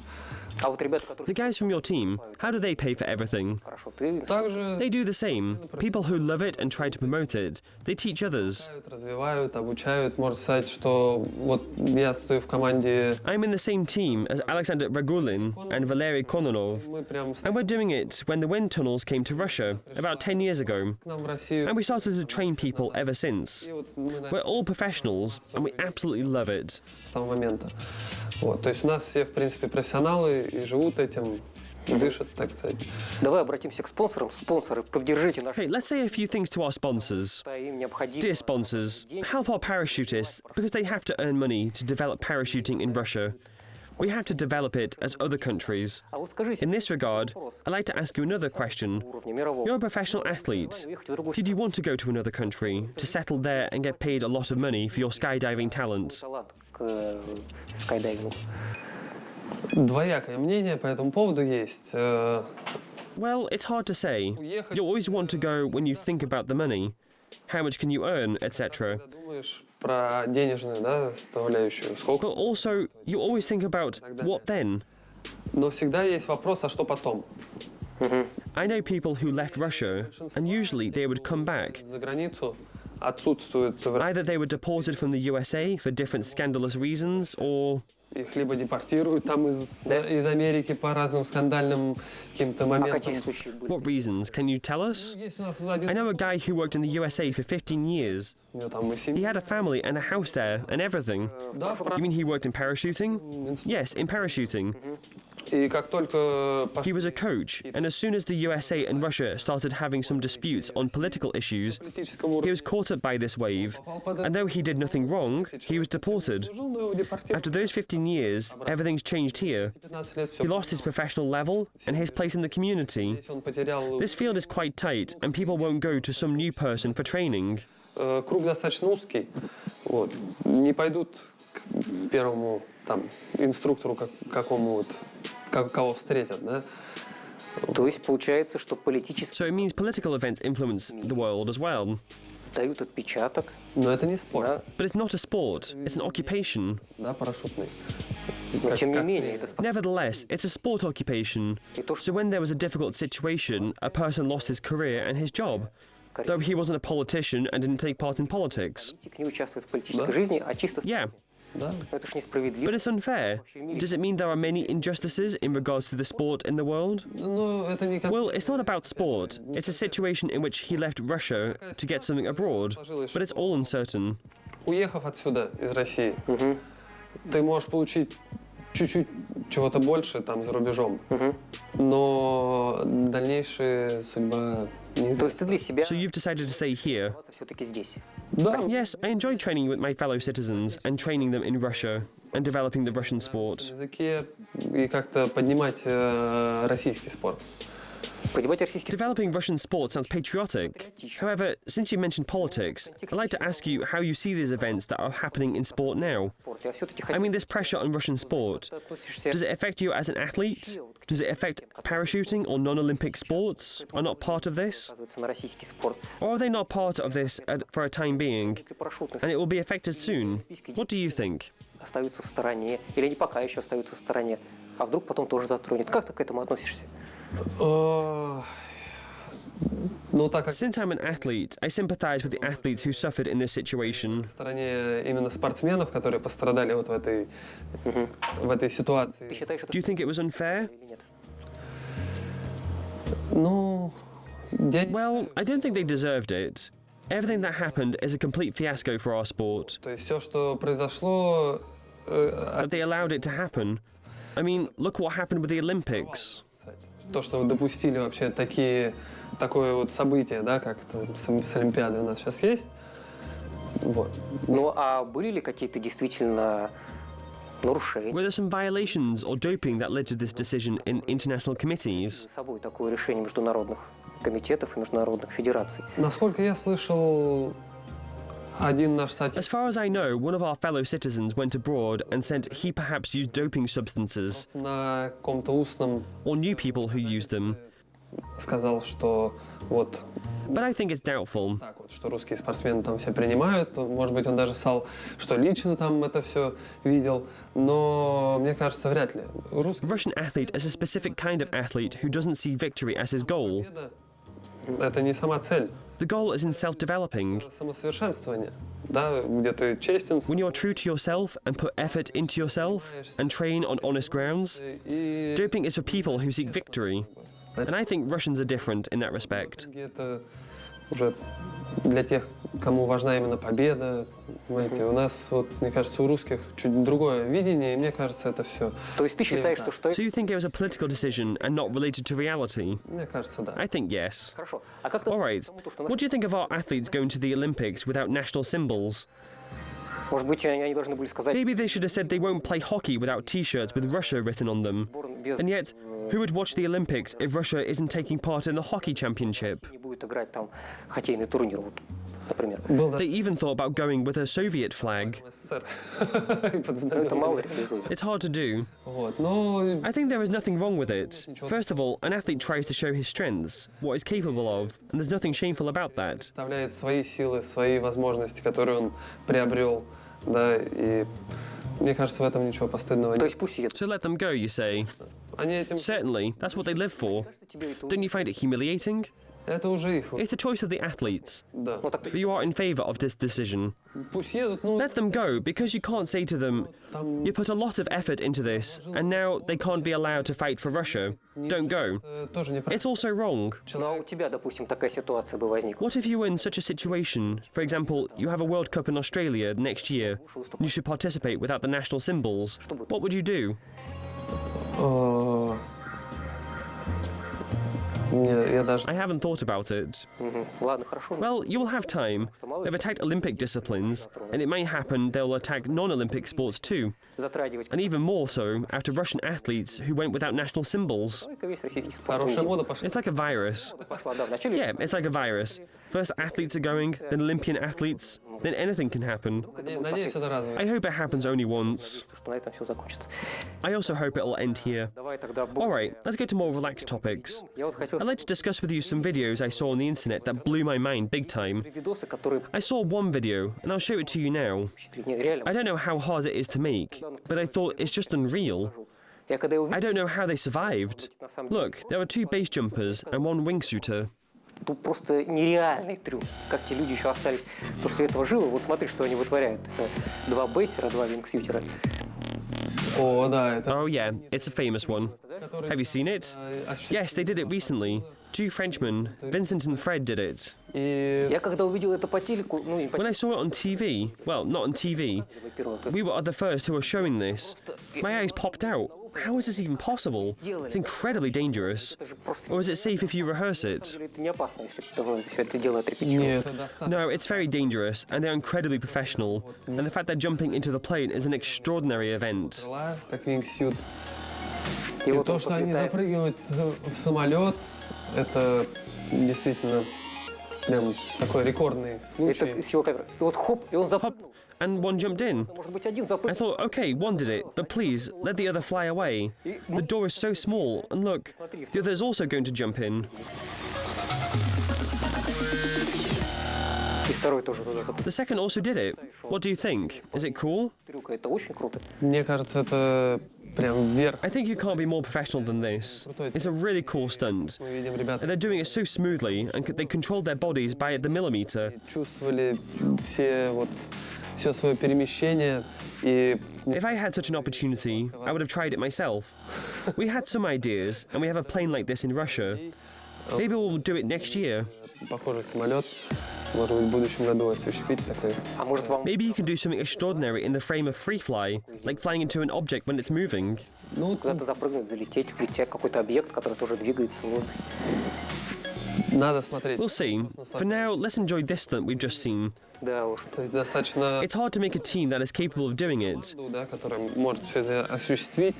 А вот ребята, The которые... guys from your team, how do they pay for everything? Хорошо, ты... Также They do the same. People who love it and try to promote it, they teach others. развивают, обучают. Можно сказать, что вот я стою в команде, I'm in the same team as Alexander Ragulin and Valery Kononov, мы прям and we're doing it when the wind tunnels came to Russia about 10 years ago, к нам в Россию. and we started to train people ever since. И вот мы начали We're all professionals, and we absolutely love it. с того момента. Вот, то есть у нас все, в принципе, профессионалы и живут этим, и дышат, так сказать. Давай обратимся к спонсорам. Спонсоры, поддержите наши... Hey, let's say a few things to our sponsors. Им необходимо... Dear sponsors, help our parachutists because they have to earn money to develop parachuting in Russia. We have to develop it as other countries. А вот скажите, In this regard, I'd like to ask you another question. уровня мирового. You're a professional athlete. Уехать в другую Did you want to go to another country to settle there and get paid a lot of money for your skydiving talent? талант к скайдайвингу. Двоякое мнение по этому поводу есть. Well, it's hard to say. You always want to go when you think about the money. How much can you earn, etc. Когда думаешь про денежную, да, составляющую, сколько, But also, you always think about what then? но всегда есть вопрос, а что потом? I know people who left Russia, and usually they would come back. За границу отсутствуют, Either they were deported from the USA for different scandalous reasons, or их либо депортируют там из Америки по разным скандальным каким-то А моментам. какие случаи были? what reasons? Can you tell us? Есть у нас I один, know a guy who worked in the USA for 15 years. у него там и He семья. had a family and a house there and everything. Да, You mean he worked in parachuting? Yes, in parachuting. и как только He пошли was a coach, and as soon as the USA and Russia started having some disputes on political issues, по политическому he уровню, was caught up by this wave, and though he did nothing wrong, he was deported. служил, но его депортировали. After those 15 years, everything's changed here. 15 лет He все. lost his professional level and his place in the community. Здесь он потерял. This field is quite tight, and people won't go to some new person for training. Круг достаточно узкий. Вот. Не пойдут к первому там инструктору, какому вот, кого встретят, да? То есть получается, что политически So it means political events influence the world as well. дают отпечаток. Но это не спорт, Да? But it's not a sport, it's an occupation. да, парашютный. Но тем не как менее, это спорт. Nevertheless, it's a sport occupation. И то, So что when there was a difficult situation, a person lost his career and his job, though he wasn't a politician and didn't take part in politics. политик не участвует в политической Да. жизни, а чисто... Yeah, Да. Но это же несправедливо. but it's unfair. Does it mean there are many injustices in regards to the sport in the world? Но это не как Well, it's not about sport. It's a situation in which he left Russia to get something abroad, but it's all uncertain. уехав отсюда, из России, ты можешь получить чуть-чуть чего-то больше там за рубежом, но дальнейшая судьба То неизвестна. есть ты для себя So you've decided to stay here. все-таки здесь. Да, Yes, I enjoy training with my fellow citizens and training them in Russia and developing the Russian sport. на языке и как-то поднимать российский спорт. Поднимать российский Developing Russian sport sounds patriotic. However, since you mentioned politics, I'd like to ask you how you see these events that are happening in sport now. спорт. Я все-таки I хочу... mean, this pressure on Russian sport. Ты относишься... Does it affect you as an athlete? Does it affect parachuting or non-Olympic sports? Are not part of this? оказывается, на российский спорт. Or are they not part of this for a time being, Или парашютный and it will be affected soon? What do you think? остаются в стороне, или они пока еще остаются в стороне, а вдруг потом тоже затронет. Как ты к этому относишься? Ну, так как Since I'm an athlete, I sympathize with the athletes who suffered in this situation. в стороне именно спортсменов, которые пострадали вот в этой ситуации. Ты считаешь, это Do you think it was unfair? или нет? Ну, я не Well, I don't think they deserved it. Everything that happened is a complete fiasco for our sport, То есть все, что произошло, but they allowed it to happen. I mean, look what happened with the Olympics. то, что допустили вообще такое вот событие, да, как там с Олимпиадой у нас сейчас есть, Вот. Ну, а были ли какие-то действительно нарушения? Were there some violations or doping that led to this decision in international committees? За собой такое решение международных комитетов и международных федераций. Насколько я слышал, один наш As соотечественник far as I know, one of our fellow citizens went abroad and said he perhaps used doping substances, на каком-то устном or knew people who used them. сказал, что вот But I think it's doubtful. так вот, что русские спортсмены там все принимают. Может быть, он даже сказал, что лично там это все видел. Но мне кажется, вряд ли. Русский Russian athlete is a specific kind of athlete who doesn't see victory as his goal. победа — это не сама цель, The goal is in self-developing. это самосовершенствование. Да, где ты честен When you're true to yourself and put effort into yourself and train on honest grounds, и doping is for people who seek victory. And I think Russians are different in that respect. это уже для тех, кому важна именно победа. Понимаете, у нас, вот, мне кажется, у русских чуть другое видение, и мне кажется, это все. То есть ты считаешь, что... So you think it was a political decision and not related to reality? Мне кажется, да. I think yes. Хорошо. А как ты... All right. What do you think of our athletes going to the Olympics without national symbols? Может быть, они должны были сказать... Maybe they should have said they won't play hockey without t-shirts with Russia written on them. без... And yet, who would watch the Olympics if Russia isn't taking part in the hockey championship? не будет играть там хоккейный турнир, вот, например. Был They even thought about going with a Soviet flag. СССР. Но это мало реализует. It's hard to do. Вот, но I think there is nothing wrong with it. First of all, an athlete tries to show his strengths, what he's capable of, and there's nothing shameful about that. представляет свои силы, свои возможности, которые он приобрел, да, и мне кажется, в этом ничего постыдного То нет. есть пусть едут. So let them go, you say. Они этим... Certainly, that's what they live for. Тебе это... Don't you find it humiliating? Это уже их, It's the choice of the athletes. да. Ну так But ты... you are in favour of this decision. Пусть едут, ну, Let them go, because you can't say to them, там you put a lot of effort into this, and now they can't be allowed to fight for Russia. Don't go. тоже неправильно. It's also wrong. Ну а у тебя, допустим, такая ситуация бы возникла. What if you were in such a situation? For example, you have a World Cup in Australia next year. You should participate without the national symbols. What would you do? Я даже... I haven't thought about it. Мгм. Ладно, хорошо. Well, you will have time. They've attacked Olympic disciplines, and it may happen they'll attack non-Olympic sports too. Затрагивать. And even more so after Russian athletes who went without national symbols. Только весь российский спорт. Хорошая мода пошла. It's like a virus. Пошла, да, вначале... Yeah, it's like a virus. First athletes are going, then Olympian athletes, then anything can happen. Надеюсь, это разве. I hope it happens only once. Что на этом все закончится. I also hope it'll end here. Давай тогда... Alright, let's go to more relaxed topics. Я вот хотел I'd like to discuss with you some videos I saw on the internet that blew my mind big time. видосы, которые I saw one video, and I'll show it to you now. впечатлили. Реально. I don't know how hard it is to make, but I thought it's just unreal. Я когда его I видел, don't know how they survived. Look, there were 2 base jumpers and 1 wingsuiter. тут просто нереальный трюк. Как те люди еще остались после этого живы. Вот смотри, что они вытворяют. Это 2 бейсера, 2 вингсьютера. О, да, это... Oh yeah, it's a famous one. Have you seen it? Yes, they did it recently. 2 Frenchmen, Vincent and Fred, did it. И Я когда увидел это по телеку, ну и по When I saw it on TV, well, not on TV, we were the first who were showing this. My eyes popped out. How is this even possible? It's incredibly dangerous. это же просто... Or is it safe if you rehearse it? Это не опасно, если ты все это дело отрепетировал. нет, это достаточно. No, it's very dangerous, and they're incredibly professional. And the fact that jumping into the plane is an extraordinary event. Крыла, как вингсют. И И вот то, он что они подлетает. запрыгивают в самолет, это действительно прям такой рекордный Это случай. с его камеры. И вот хоп, и он запрыгнул. And 1 jumped in. Может быть, один I запрыгнул. thought, okay, 1 did it, but please, let the other fly away. The door is so small, and look, the other is also going to jump in. И второй тоже туда запрыгнул. The second also did it. What do you think? Is it cool? Трюк, это очень круто. Мне кажется, это прям вверх. I think you can't be more professional than this. It's a really cool stunt. Мы видим, ребята And they're doing it so smoothly, and they controlled their bodies by the millimeter. чувствовали все свое перемещение. И If I had such an opportunity, I would have tried it myself. We had some ideas, and we have a plane like this in Russia. Maybe we'll do it next year. похожий самолет, может быть, в будущем году осуществить такой. А может вам... Maybe you can do something extraordinary in the frame of free fly, like flying into an object when it's moving. Ну, Куда-то запрыгнуть, залететь, влететь в какой-то объект, который тоже двигается. Вот. надо смотреть. We'll see. For now, let's enjoy this stunt we've just seen. Да уж. То есть достаточно... It's hard to make a team that is capable of doing it. Да, который может все это осуществить.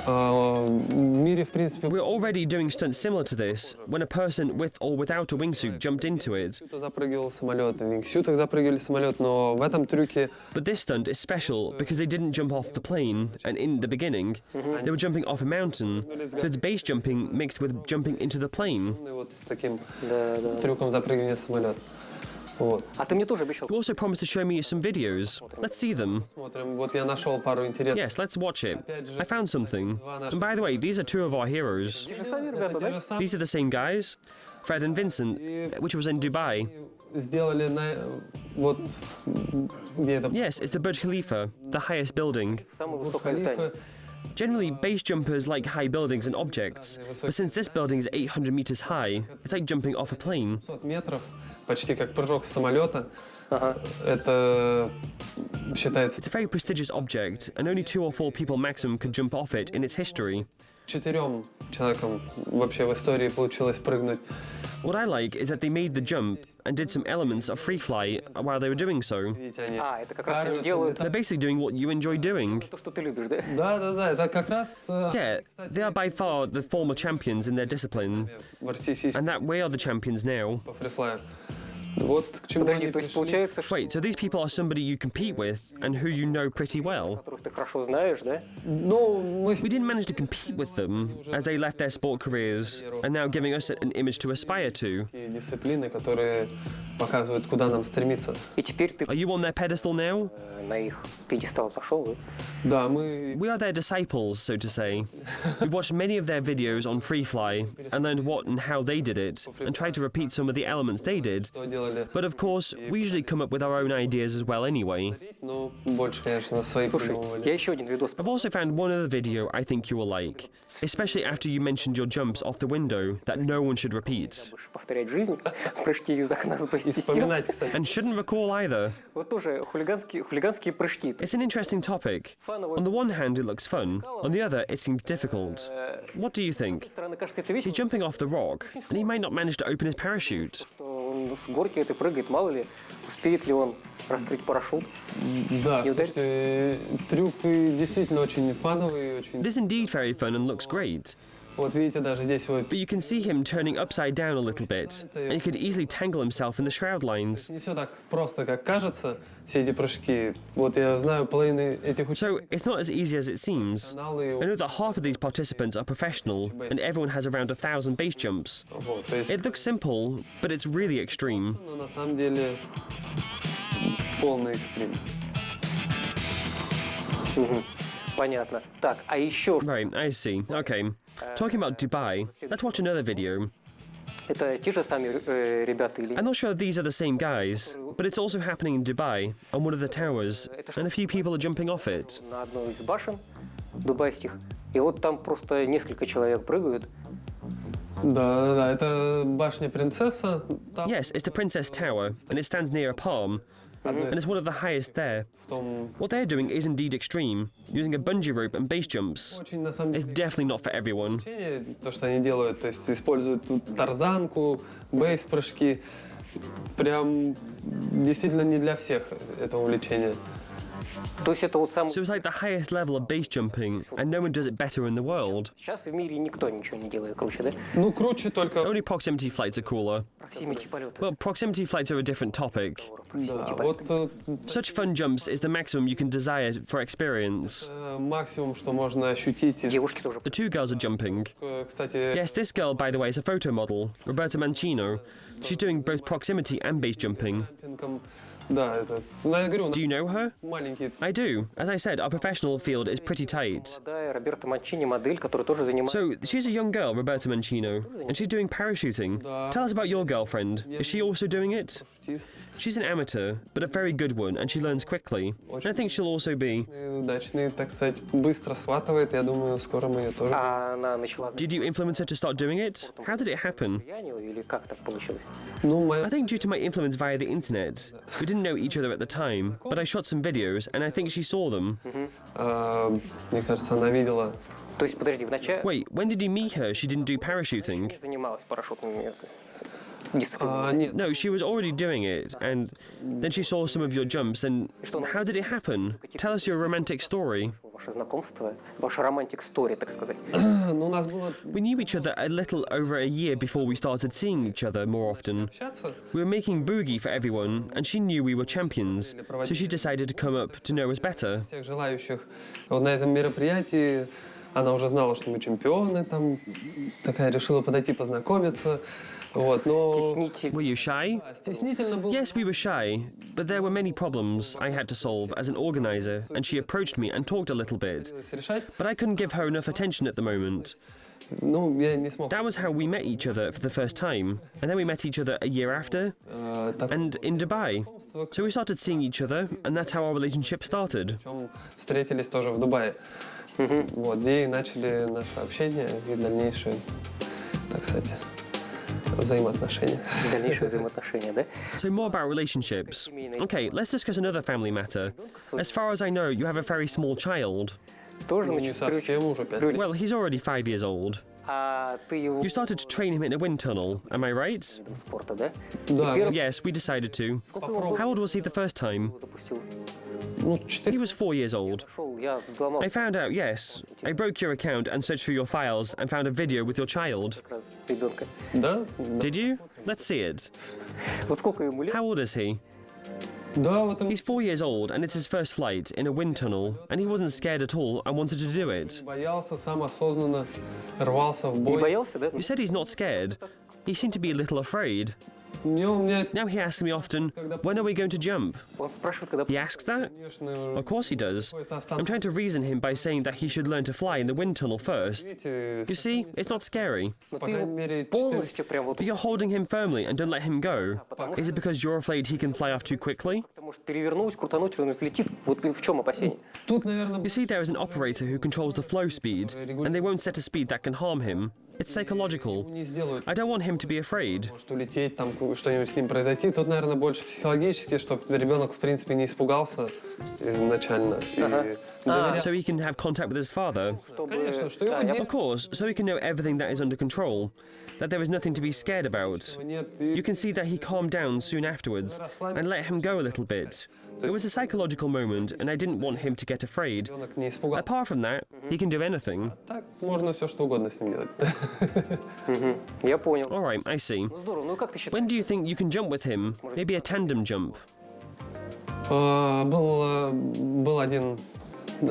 В мире, в принципе, We're already doing stunts similar to this, when a person with or without a wingsuit jumped into it. запрыгивал самолет, в вингсютах запрыгивали самолет, но в этом трюке But this stunt is special because they didn't jump off the plane, and in the beginning, they were jumping off a mountain. So it's base jumping mixed with jumping into the plane. вот с таким Да, да. трюком запрыгивания самолета. Вот. А ты мне тоже обещал. You also promised to show me some videos. Let's see them. Смотрим, вот я нашел пару интересных. Yes, let's watch it. I found something. And by the way, these are two of our heroes. Те же сами ребята, да? These are the same guys, Fred and Vincent, which was in Dubai. Сделали на... Вот где это? Yes, it's the Burj Khalifa, the highest building. Самое высокое здание. Generally, base jumpers like high buildings and objects, but since this building is 800 meters high, it's like jumping off a plane. 500 метров, почти как прыжок с самолета. Ага. Это считается It's a very prestigious object, and only 2 or 4 people maximum could jump off it in its history. 4 человекам вообще в истории получилось прыгнуть. What I like is that they made the jump and did some elements of free fly while they were doing so. Видите, они... А, это как раз они делают They're basically doing what you enjoy doing. то, что ты любишь, да? Да, это как раз... Yeah, they are by far the former champions in their discipline, В российском and that we are the champions now. по фрифлаю. Вот к чему Подожди, они то есть пришли. получается, что Wait, so these people are somebody you compete with and who you know pretty well? которых ты хорошо знаешь, да? Ну, мы с We didn't manage to compete with them as they left their sport careers and now giving us an image to aspire to. такие дисциплины, которые показывают, куда нам стремиться. И теперь ты Are you on their pedestal now? на их пьедестал зашел, да? Да, мы We are their disciples, so to say. We've watched many of their videos on Free Fly and learned what and how they did it, and tried to repeat some of the elements they did. что делали. But of course, we usually come up with our own ideas as well anyway. Ну, больше, конечно, своих Слушай, придумывали. я еще один видос. I've also found one other video I think you will like, especially after you mentioned your jumps off the window that no one should repeat. Больше повторять жизнь, прыжки из окна с И бассистем. вспоминать, кстати. And shouldn't recall either. Вот тоже хулиганские прыжки. It's an interesting topic. On the one hand, it looks fun. On the other, it seems difficult. What do you С think? одной стороны, кажется, это He's весело, jumping off the rock, and he might not manage to open his parachute. что он с горки это прыгает, мало ли, успеет ли он раскрыть парашют. Да, И ударить? слушайте, трюк действительно очень фановый, очень... It is indeed very fun and looks great. Вот видите, даже здесь вот But you can see him turning upside down a little bit, and he could easily tangle himself in the shroud lines. не все так просто, как кажется, все эти прыжки. Вот я знаю половины этих So it's not as easy as it seems. I учеников. know that half of these participants are professional, and everyone has around 1,000 base jumps. Вот, то есть, It looks simple, but it's really extreme. но на самом деле полный экстрим. Понятно. Так, а еще Right, I see. Okay. Talking about Dubai, let's watch another video. это те же сами ребята или I'm not sure if these are the same guys, but it's also happening in Dubai, on one of the towers, and a few people are jumping off it. на одной из башен дубайских. И вот там просто несколько человек прыгают. Да, это башня принцесса. Там Yes, it's the Princess Tower, and it stands near a palm, and it's one of the highest there. в том What they're doing is indeed extreme, using a bungee rope and base jumps. очень на самом It's деле definitely not for everyone. увлечение, то, что они делают, то есть используют тут тарзанку, бейс-прыжки. Прям действительно не для всех это увлечение. То есть это вот сам... So it's like the highest level of base jumping, and no one does it better in the world. Сейчас в мире никто ничего не делает круче, да? Ну, круче только... Only proximity flights are cooler. Проксимити полеты. Well, proximity flights are a different topic. Да, Проксимити вот полеты. Such fun jumps is the maximum you can desire for experience. максимум, что можно ощутить из... Девушки тоже. The two girls are jumping. Кстати, Yes, this girl, by the way, is a photo model, Roberta Mancino. She's doing both proximity and base jumping. кемпингом... Да, это... Ну, я говорю, Do you know her? маленький... I do. As I said, our professional field is pretty tight. Молодая Роберта Манчини, модель, которая тоже занимается... So, she's a young girl, Roberta Mancino, and she's doing parachuting. Tell us about your girlfriend. Is she also doing it? артист. She's an amateur, but a very good one, and she learns quickly. And I think she'll also be... Удачный, так сказать, быстро схватывает. Я думаю, скоро мы ее тоже... А она начала Did you influence her to start doing it? How did it happen? влиянию или как так получилось? Ну, I моя... think due to my influence via the internet. We didn't know each other at the time, but I shot some videos, and I think she saw them. Мне кажется, она видела... То есть, подожди, вначале Wait, when did you meet her? She didn't do parachuting. не занималась парашютными дисциплину? Нет, No, she was already doing it, and then she saw some of your jumps, and how did it happen? Tell us your romantic story. Ваше знакомство, ваш романтик стори, так сказать. ну, у нас было We knew each other a little over a year before we started seeing each other more often. общаться. We were making boogie for everyone, and she knew we were champions, so she decided to come up to know us better. Всех желающих. Вот на этом мероприятии она уже знала, что мы чемпионы, там такая решила подойти познакомиться. Вот, но Стеснитель. Were you shy? стеснительно было. Yes, we were shy, but there were many problems I had to solve as an organizer, and she approached me and talked a little bit. Решать. But I couldn't give her enough attention at the moment. Ну, я не смог. That was how we met each other for the first time, and then we met each other a year after, Так, and in Dubai. So we started seeing each other, and that's how our relationship started. причем встретились тоже в Дубае. Вот, где и начали наше общение и дальнейшие, так сказать, взаимоотношения. Дальнейшие взаимоотношения, да? So more about relationships. Okay, let's discuss another family matter. As far as I know, you have a very small child. Тоже Ну, не совсем уже 5 лет. Well, he's already 5 years old. А ты его You started to train him in a wind tunnel, am I right? видом спорта, да? Да, И первый Yes, we decided to. сколько ему было, How old was he the first time? запустил? ну, He 4. was 4 years old. Шел, я взломал I found out, yes. I broke your account and searched through your files and found a video with your child. как раз ребенка. Да? Did you? Let's see it. Вот сколько ему лет? How old is he? Да, вот он He's 4 years old and it's his first flight in a wind tunnel, and he wasn't scared at all and wanted to do it. боялся, сам осознанно рвался в Не бой. боялся, да? You said he's not scared. He seemed to be a little afraid. У меня, Now he asks me often, when are we going to jump? Он спрашивает, когда... He asks that? конечно, Of course he does. I'm trying to reason him by saying that he should learn to fly in the wind tunnel first. видите, You see, it's not scary. Но по ты крайней его мере, 4. полностью прям вот... But you're holding him firmly and don't let him go. Is it because you're afraid he can fly off too quickly? Ты можешь перевернуть, крутануть, он взлетит. Вот в чем опасение? Тут, наверное, You see, there is an operator who controls the flow speed, and they won't set a speed that can harm him. It's psychological. не сделают. I don't want him to be afraid. Может улететь, там что-нибудь с ним произойти. Тут, наверное, больше психологически, чтобы ребенок, в принципе, не испугался изначально. И доверял. So he can have contact with his father. Чтобы... Конечно, что его Да, я нет. Of course, so he can know everything that is under control, that there is nothing to be scared about. Нет, You can see that he calmed down soon afterwards and let him go a little bit. It was a psychological moment, and I didn't want him to get afraid. ребенок не испугался. Apart from that, he can do anything. Так можно все, что угодно с ним делать. Я понял. All right, I see. Ну здорово. Ну как ты считаешь? When do you think you can jump with him? Maybe a tandem jump. Был один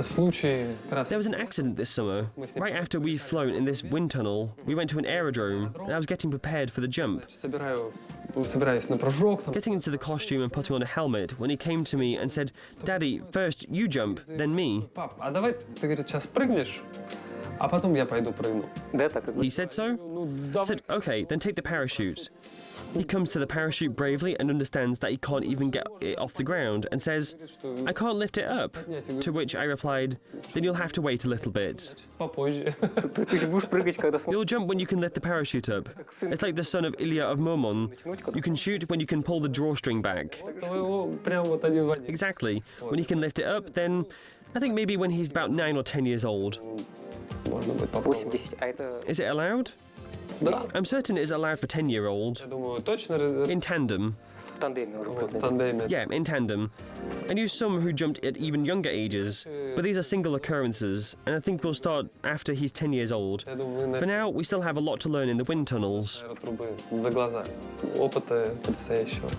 случай, как раз There was an accident this summer. Right after we've flown in this wind tunnel, we went to an aerodrome, and I was getting prepared for the jump. собираюсь на прыжок, там, Getting into the costume and putting on a helmet when he came to me and said, Daddy, first you jump, then me. пап, а давай ты, говорит, сейчас прыгнешь, а потом я пойду прыгну. Да, так как бы. He said so? Ну, I давай. said, okay, then take the parachute. He comes to the parachute bravely and understands that he can't even get it off the ground and says, I can't lift it up. To which I replied, then you'll have to wait a little bit. Попозже. Ты же будешь прыгать, когда сможешь. You'll jump when you can lift the parachute up. It's like the son of Ilya of Murmon. You can shoot when you can pull the drawstring back. Твоего прям вот один в один. Exactly. When he can lift it up, then I think maybe when he's about 9 or 10 years old. Можно будет попробовать. 8-10. А это... Is it allowed? Да, I'm certain it is allowed for 10-year-old. я думаю, точно In tandem. В тандеме уже в прыгнуть. тандеме. Yeah, in tandem. I knew some who jumped at even younger ages, but these are single occurrences, and I think we'll start after he's 10 years old. Я думаю, For now, we still have a lot to learn in the wind tunnels. трубы за глаза. Опыта предстоящего.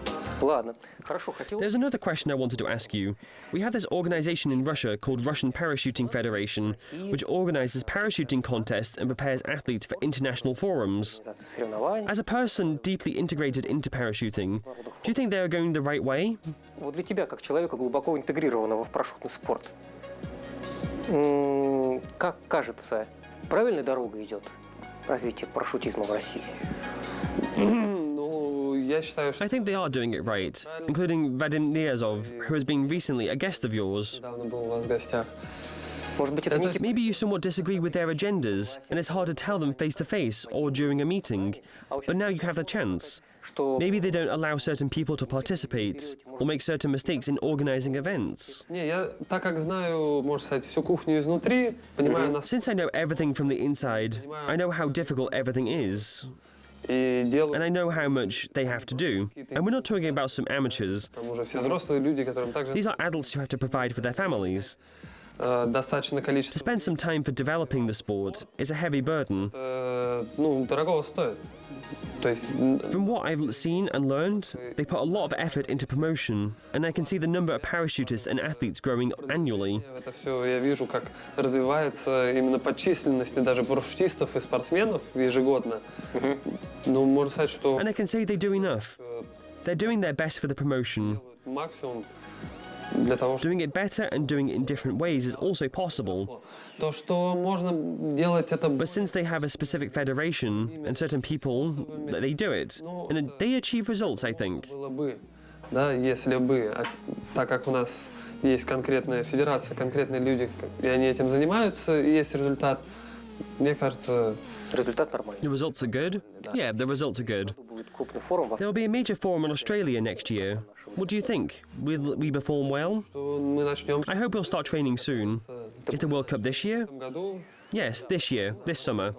Ладно. Хорошо, хотел... There's another question I wanted to ask you. We have this organization in Russia called Russian Parachuting Federation, which organizes parachuting contests and prepares athletes for international forums. Соревнований. As a person deeply integrated into parachuting, do you think they are going the right way? Вот для тебя, как человека, глубоко интегрированного в парашютный спорт, как кажется, правильная дорога идет развитие парашютизма в России? Ну, я считаю, что I think they are doing it right, including Vadim Niazov, who has been recently a guest of yours. недавно был у вас в гостях. Может быть, это некий... Maybe you somewhat disagree with their agendas, and it's hard to tell them face to face or during a meeting. But now you have the chance. что Maybe they don't allow certain people to participate or make certain mistakes in organizing events. Не, я так как знаю, можно сказать, всю кухню изнутри, понимаю, Since I know everything from the inside, I know how difficult everything is. и and делают I know how much they have to do. And we're not talking about some amateurs. там уже все взрослые люди, которым также These are adults who have to provide for their families. достаточно To количество, spend some time for developing the sport is a heavy burden. ну, дорогого стоит. То есть From what I've seen and learned, they put a lot of effort into promotion, and I can see the number of parachutists and athletes growing annually. это все я вижу, как развивается именно по численности даже парашютистов и спортсменов ежегодно. Ну, можно сказать, что And I can say they do enough. They're doing their best for the promotion. максимум для того, чтобы Doing it better and doing it in different ways is also possible. то, что можно делать это But since they have a specific federation and certain people, they do it. And they achieve results, I think. было бы, да, если бы, так как у нас есть конкретная федерация, конкретные люди, и они этим занимаются, и есть результат, мне кажется, Результат нормальный. The results are good? Yeah, the results are good. Будет крупный форум во There will be a major forum in Australia next year. What do you think? Will we perform well? что мы начнем I hope we'll start training soon. Is the World Cup this year? в этом году. Yes, this year, this summer.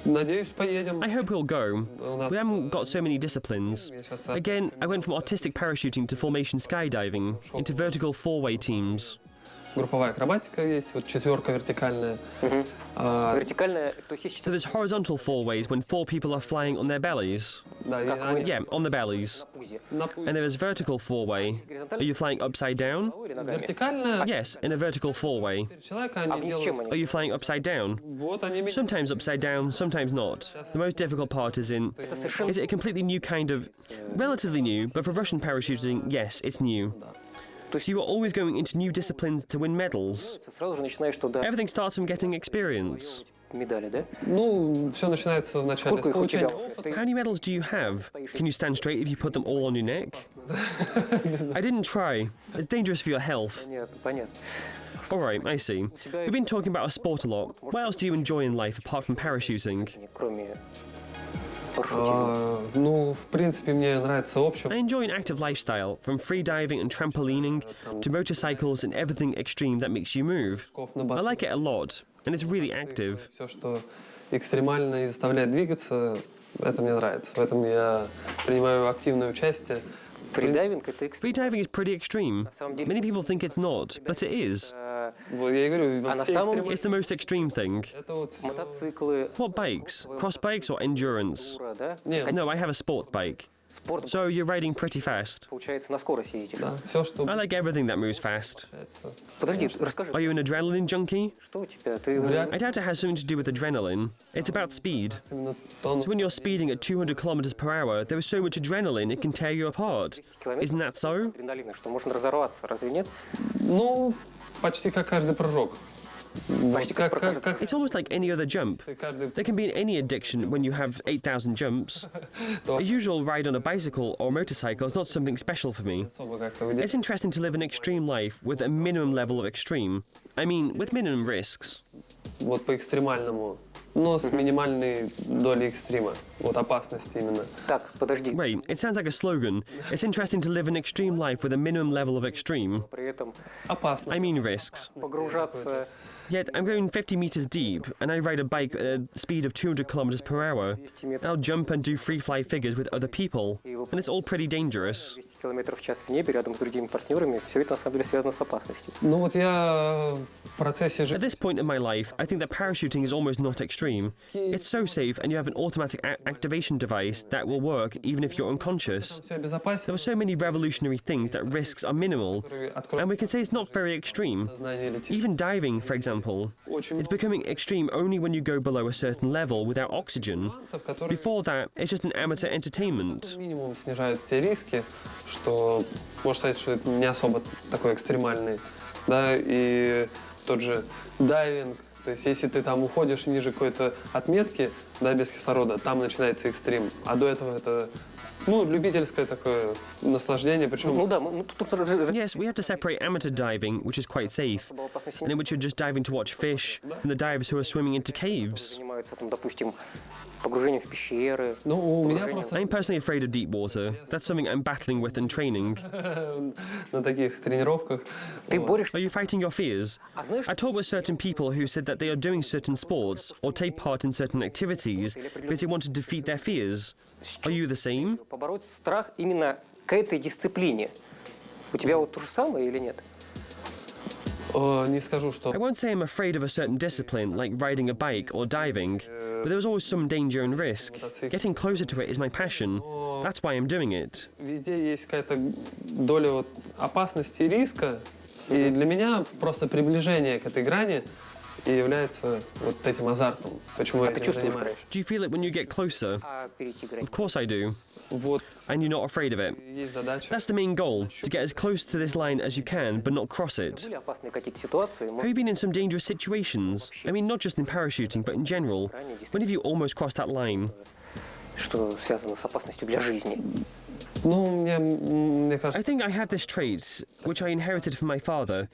Надеюсь, поедем. I hope we'll go. У нас We haven't got so many disciplines. я сейчас Again, I went from artistic parachuting to formation skydiving, into vertical four-way teams. групповая акробатика есть, вот четверка вертикальная. Вертикальная, то есть есть So there's horizontal four-ways when four people are flying on their bellies. Да, и Как они Yeah, on the bellies. пузе. на пу- And there is vertical four-way. Are you flying upside down? Или ногами. вертикальная. Yes, in a vertical four-way. Человека А они вниз чем делают. Are они? you flying upside down? Вот они меня- Sometimes upside down, sometimes not. The most difficult part is in, is it a completely new kind of, relatively new, but for Russian parachuting, yes, it's new. So you are always going into new disciplines to win medals. Сразу же начинаешь туда Everything starts from getting experience. медали, да? Ну, все начинается вначале Сколько с их у тебя получения уже? опыта. How many medals do you have? Can you stand straight if you put them all on your neck? I didn't try. It's dangerous for your health. Понятно, понятно. Alright, I see. We've been talking about our sport a lot. What else do you enjoy in life apart from parachuting? Кроме парашютизма. Ну, в принципе, мне нравится общее. I enjoy an active lifestyle, from freediving and trampolining to motorcycles and everything extreme that makes you move. I like it a lot, and it's really active. Все, что экстремально и заставляет двигаться, это мне нравится. В этом я принимаю активное участие. Фридайвинг это экстрим. Freediving is pretty extreme. Many people think it's not, but it is. Вот я и говорю, во А на все самом экстремальные- It's the most extreme thing. это вот всё- Мотоциклы, What bikes? Cross bikes or endurance? тура, да? Нет, No, I have a sport bike. Спорт, So you're riding pretty fast. получается, на скорость ездишь. да, все, что I like everything that moves fast. получается. Подожди, расскажи, Are you an adrenaline junkie? что у тебя? Ты Вряд I doubt it has something to do with adrenaline. It's about speed. Именно то, So when you're speeding at 200 kilometers per hour, there is so much adrenaline it can tear you apart. Isn't that so? адреналина, что можно разорваться, разве нет? ну, почти как каждый прыжок. Почти как прыжок. It's almost like any other jump. ты каждый There can be any addiction when you have 8,000 jumps. A usual ride on a bicycle or motorcycle is not something special for me. особо как-то выделяет. It's interesting to live an extreme life with a minimum level of extreme. I mean, with minimum risks. Вот по экстремальному, но с минимальной долей экстрима. Вот опасности именно. Так, подожди. Wait, it sounds like a slogan. It's interesting to live an extreme life with a minimum level of extreme. При этом Опасно. I mean risks. погружаться Yet I'm going 50 meters deep, and I ride a bike at a speed of 200 kilometers per hour. 200 метров, I'll jump and do free fly figures with other people, and it's all pretty dangerous. 200 километров в час в небе рядом с другими партнерами, все это на самом деле связано с опасностью. Ну вот я в процессе At жизни this point in my life, I think that parachuting is almost not extreme. It's so safe, and you have an automatic activation device that will work even if you're unconscious. все обезопасил. There are so many revolutionary things that risks are minimal, and we can say it's not very extreme. Сознание летит. Even diving, for example, Очень it's becoming extreme only when you go below a certain level without oxygen. нюансов, которые Before that, it's just an amateur entertainment. минимум снижают все риски, что можно сказать, что это не особо такой экстремальный. Да, и тот же дайвинг, то есть если ты там уходишь ниже какой-то отметки, да, без кислорода, там начинается экстрим. А до этого это, ну, любительское такое наслаждение, причем Ну да, ну, тут Yes, we have to separate amateur diving, which is quite safe, and in which you're just diving to watch fish, from the divers who are swimming into caves. занимаются, там, допустим, погружением в пещеры. Ну, у меня погружением- просто I'm personally afraid of deep water. That's something I'm battling with and training. на таких тренировках. Ты борешься. Are you fighting your fears? А знаешь, I talked with certain people who said that they are doing certain sports or take part in certain activities because they want to defeat their fears. Are you the same? побороть страх именно к этой дисциплине. У тебя вот то же самое или нет? Не скажу, что I won't say I'm afraid of a certain discipline, like riding a bike or diving, but there's always some danger and risk. Getting closer to it is my passion. That's why I'm doing it. везде есть какая-то доля вот опасности и риска. И для меня просто приближение к этой грани и является вот этим азартом. Почему я ты этим чувствуешь занимаюсь. Do you feel it when you get closer? А перейти грань? Of course I do. Вот And you're not afraid of it. есть задача. That's the main goal, to get as close to this line as you can, but not cross it. Были опасные какие-то ситуации? Have you been in some dangerous situations? I mean, not just in parachuting, but in general. When have you almost crossed that line? Что связано с опасностью для жизни? Ну, мне I кажется, think I have this trait, which I inherited from my father,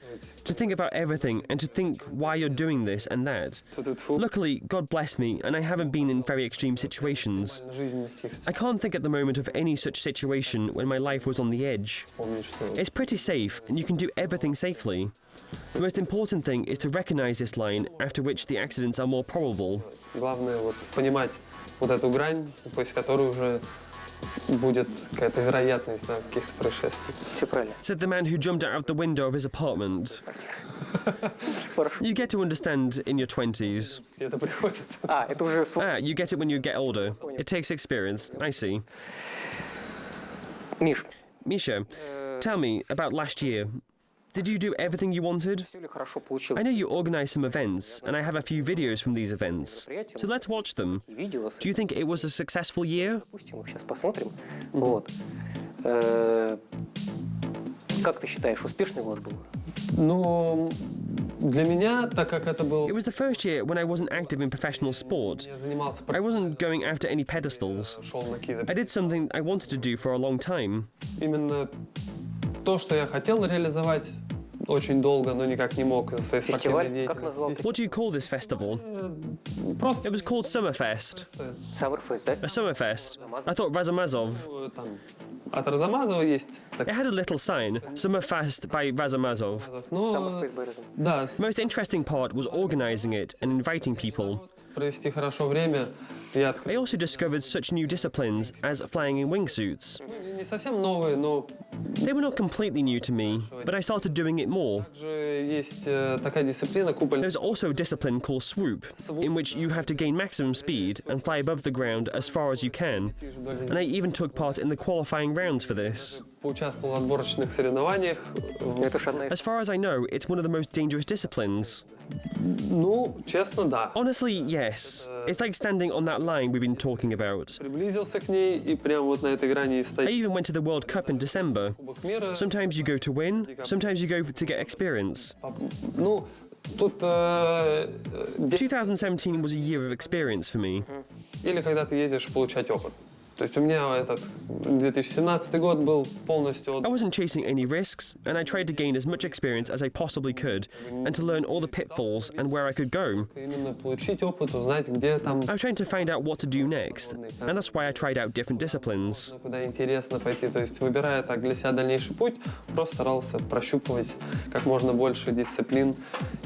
to think about everything and to think why you're doing this and that. тьфу-тьфу, Luckily, God bless me, and I haven't been in very extreme situations. жизненных каких-то I can't think at the moment of any such situation when my life was on the edge. вспомнить, что It's pretty safe, and you can do everything safely. The most important thing is to recognize this line, after which the accidents are more probable. главное вот понимать вот эту грань, после которой уже будет какая-то вероятность, да, каких-то происшествий. Все правильно. Said the man who jumped out of the window of his apartment. Хорошо. You get to understand in your 20s. Это приходит. А, это уже... You get it when you get older. It takes experience, I see. Миш, Misha, tell me about last year. Did you do everything you wanted? все ли хорошо I получилось? know you organized some events, and I have a few videos from these events. So let's watch them. Видео, Do you think it was a successful year? допустим, сейчас посмотрим. Вот. Как ты считаешь, успешный год был? Ну, для меня, так как это был... It was the first year when I wasn't active in professional sport. Я занимался I wasn't going after any pedestals. шел на киды. I did something I wanted to do for a long time. Именно то, что я хотел реализовать очень долго, но никак не мог из-за своей спортивной Фестиваль, как назвал деятельности. ты? What do you call this festival? Просто It was called Summerfest. Summerfest, да? A Summerfest. I thought Razomazov. там от Разомазова есть. It had a little sign, Summerfest by Razomazov. Но, Summerfest by Razomazov. да, The most interesting part was organizing it and inviting people. провести хорошо время. Я открыл. I also discovered such new disciplines as flying in wingsuits. Не совсем новые, но They were not completely new to me, but I started doing it more. также есть такая дисциплина купольная. There's also a discipline called swoop, in which you have to gain maximum speed and fly above the ground as far as you can. And I even took part in the qualifying rounds for this. Поучаствовал в отборочных соревнованиях. Это ж одна из... As far as I know, it's one of the most dangerous disciplines. Ну, честно, да. Honestly, yes. It's like standing on that line we've been talking about. Приблизился к ней и прямо вот на этой грани и I стоит. even went to the World Cup in December. Кубок мира. Sometimes you go to win, sometimes you go to get experience. Ну, тут 2017 was a year of experience for me. или когда ты едешь получать опыт. То есть у меня этот 2017 год был полностью I wasn't chasing any risks, and I tried to gain as much experience as I possibly could, and to learn all the pitfalls and where I could go. именно получить опыт, узнать, где там, I was trying to find out what to do next, and that's why I tried out different disciplines. куда интересно пойти. То есть выбирая так для себя дальнейший путь, просто старался прощупывать как можно больше дисциплин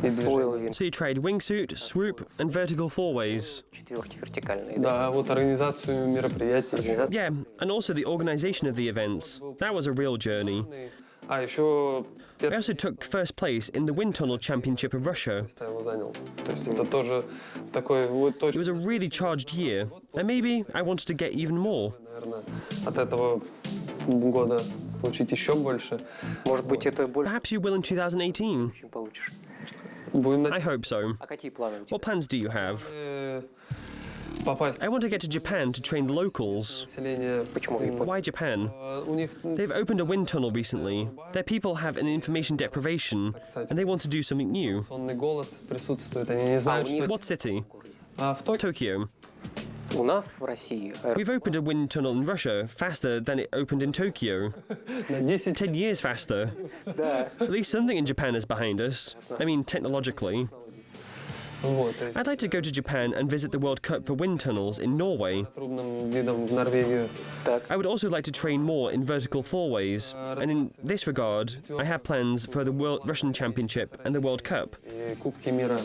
и Освоил движений. So you tried wingsuit, swoop, and vertical fourways. четверки вертикальные, да? Да, вот организацию мероприятий. Yeah, and also the organization of the events. That was a real journey. А еще I первое also took first place in the Wind Tunnel Championship of Russia. место его занял. То есть это тоже такой вот It точно, was a really charged year, and maybe I wanted to get even more. наверное, от этого года получить еще больше. Может быть, это больше, Perhaps you will in 2018. чем получишь. Будем I hope so. А какие планы у тебя? What plans do you have? попасть I want to get to Japan to train the locals. население. Почему в Японии? Why Japan? У них They've opened a wind tunnel recently. Their people have an information deprivation, and they want to do something new. сонный голод присутствует, они не знают, у них- что What city? в Токио Tokyo. У нас в России We've opened a wind tunnel in Russia faster than it opened in Tokyo. на 10 10 years faster. Да. At least something in Japan is behind us. I mean, technologically. Вот, то есть I'd like to go to Japan and visit the World Cup for wind tunnels in Norway. трудным видом в Норвегию. Так. I would also like to train more in vertical fourways, and in this regard, I have plans for the Russian Championship and the World Cup. И Кубки мира,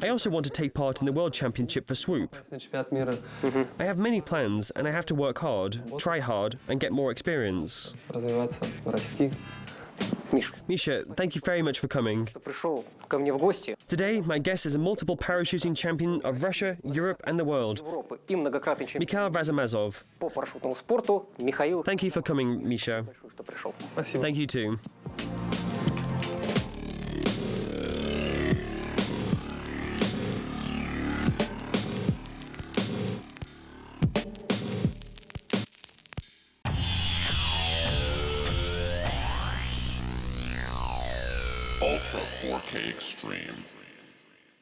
I also want to take part in the World Championship for swoop. чемпионат мира, I have many plans, and I have to work hard, try hard, and get more experience. развиваться, расти. Миш, Misha, thank you very much for coming. ты пришел ко мне в гости Today, my guest is a multiple parachuting champion of Russia, Europe, and the world, Европы и многократный чемпион Mikhail Razomazov. по парашютному спорту Михаил. Thank you for coming, Misha. Большое, что пришел. Спасибо. Thank you too. Ultra 4K Extreme.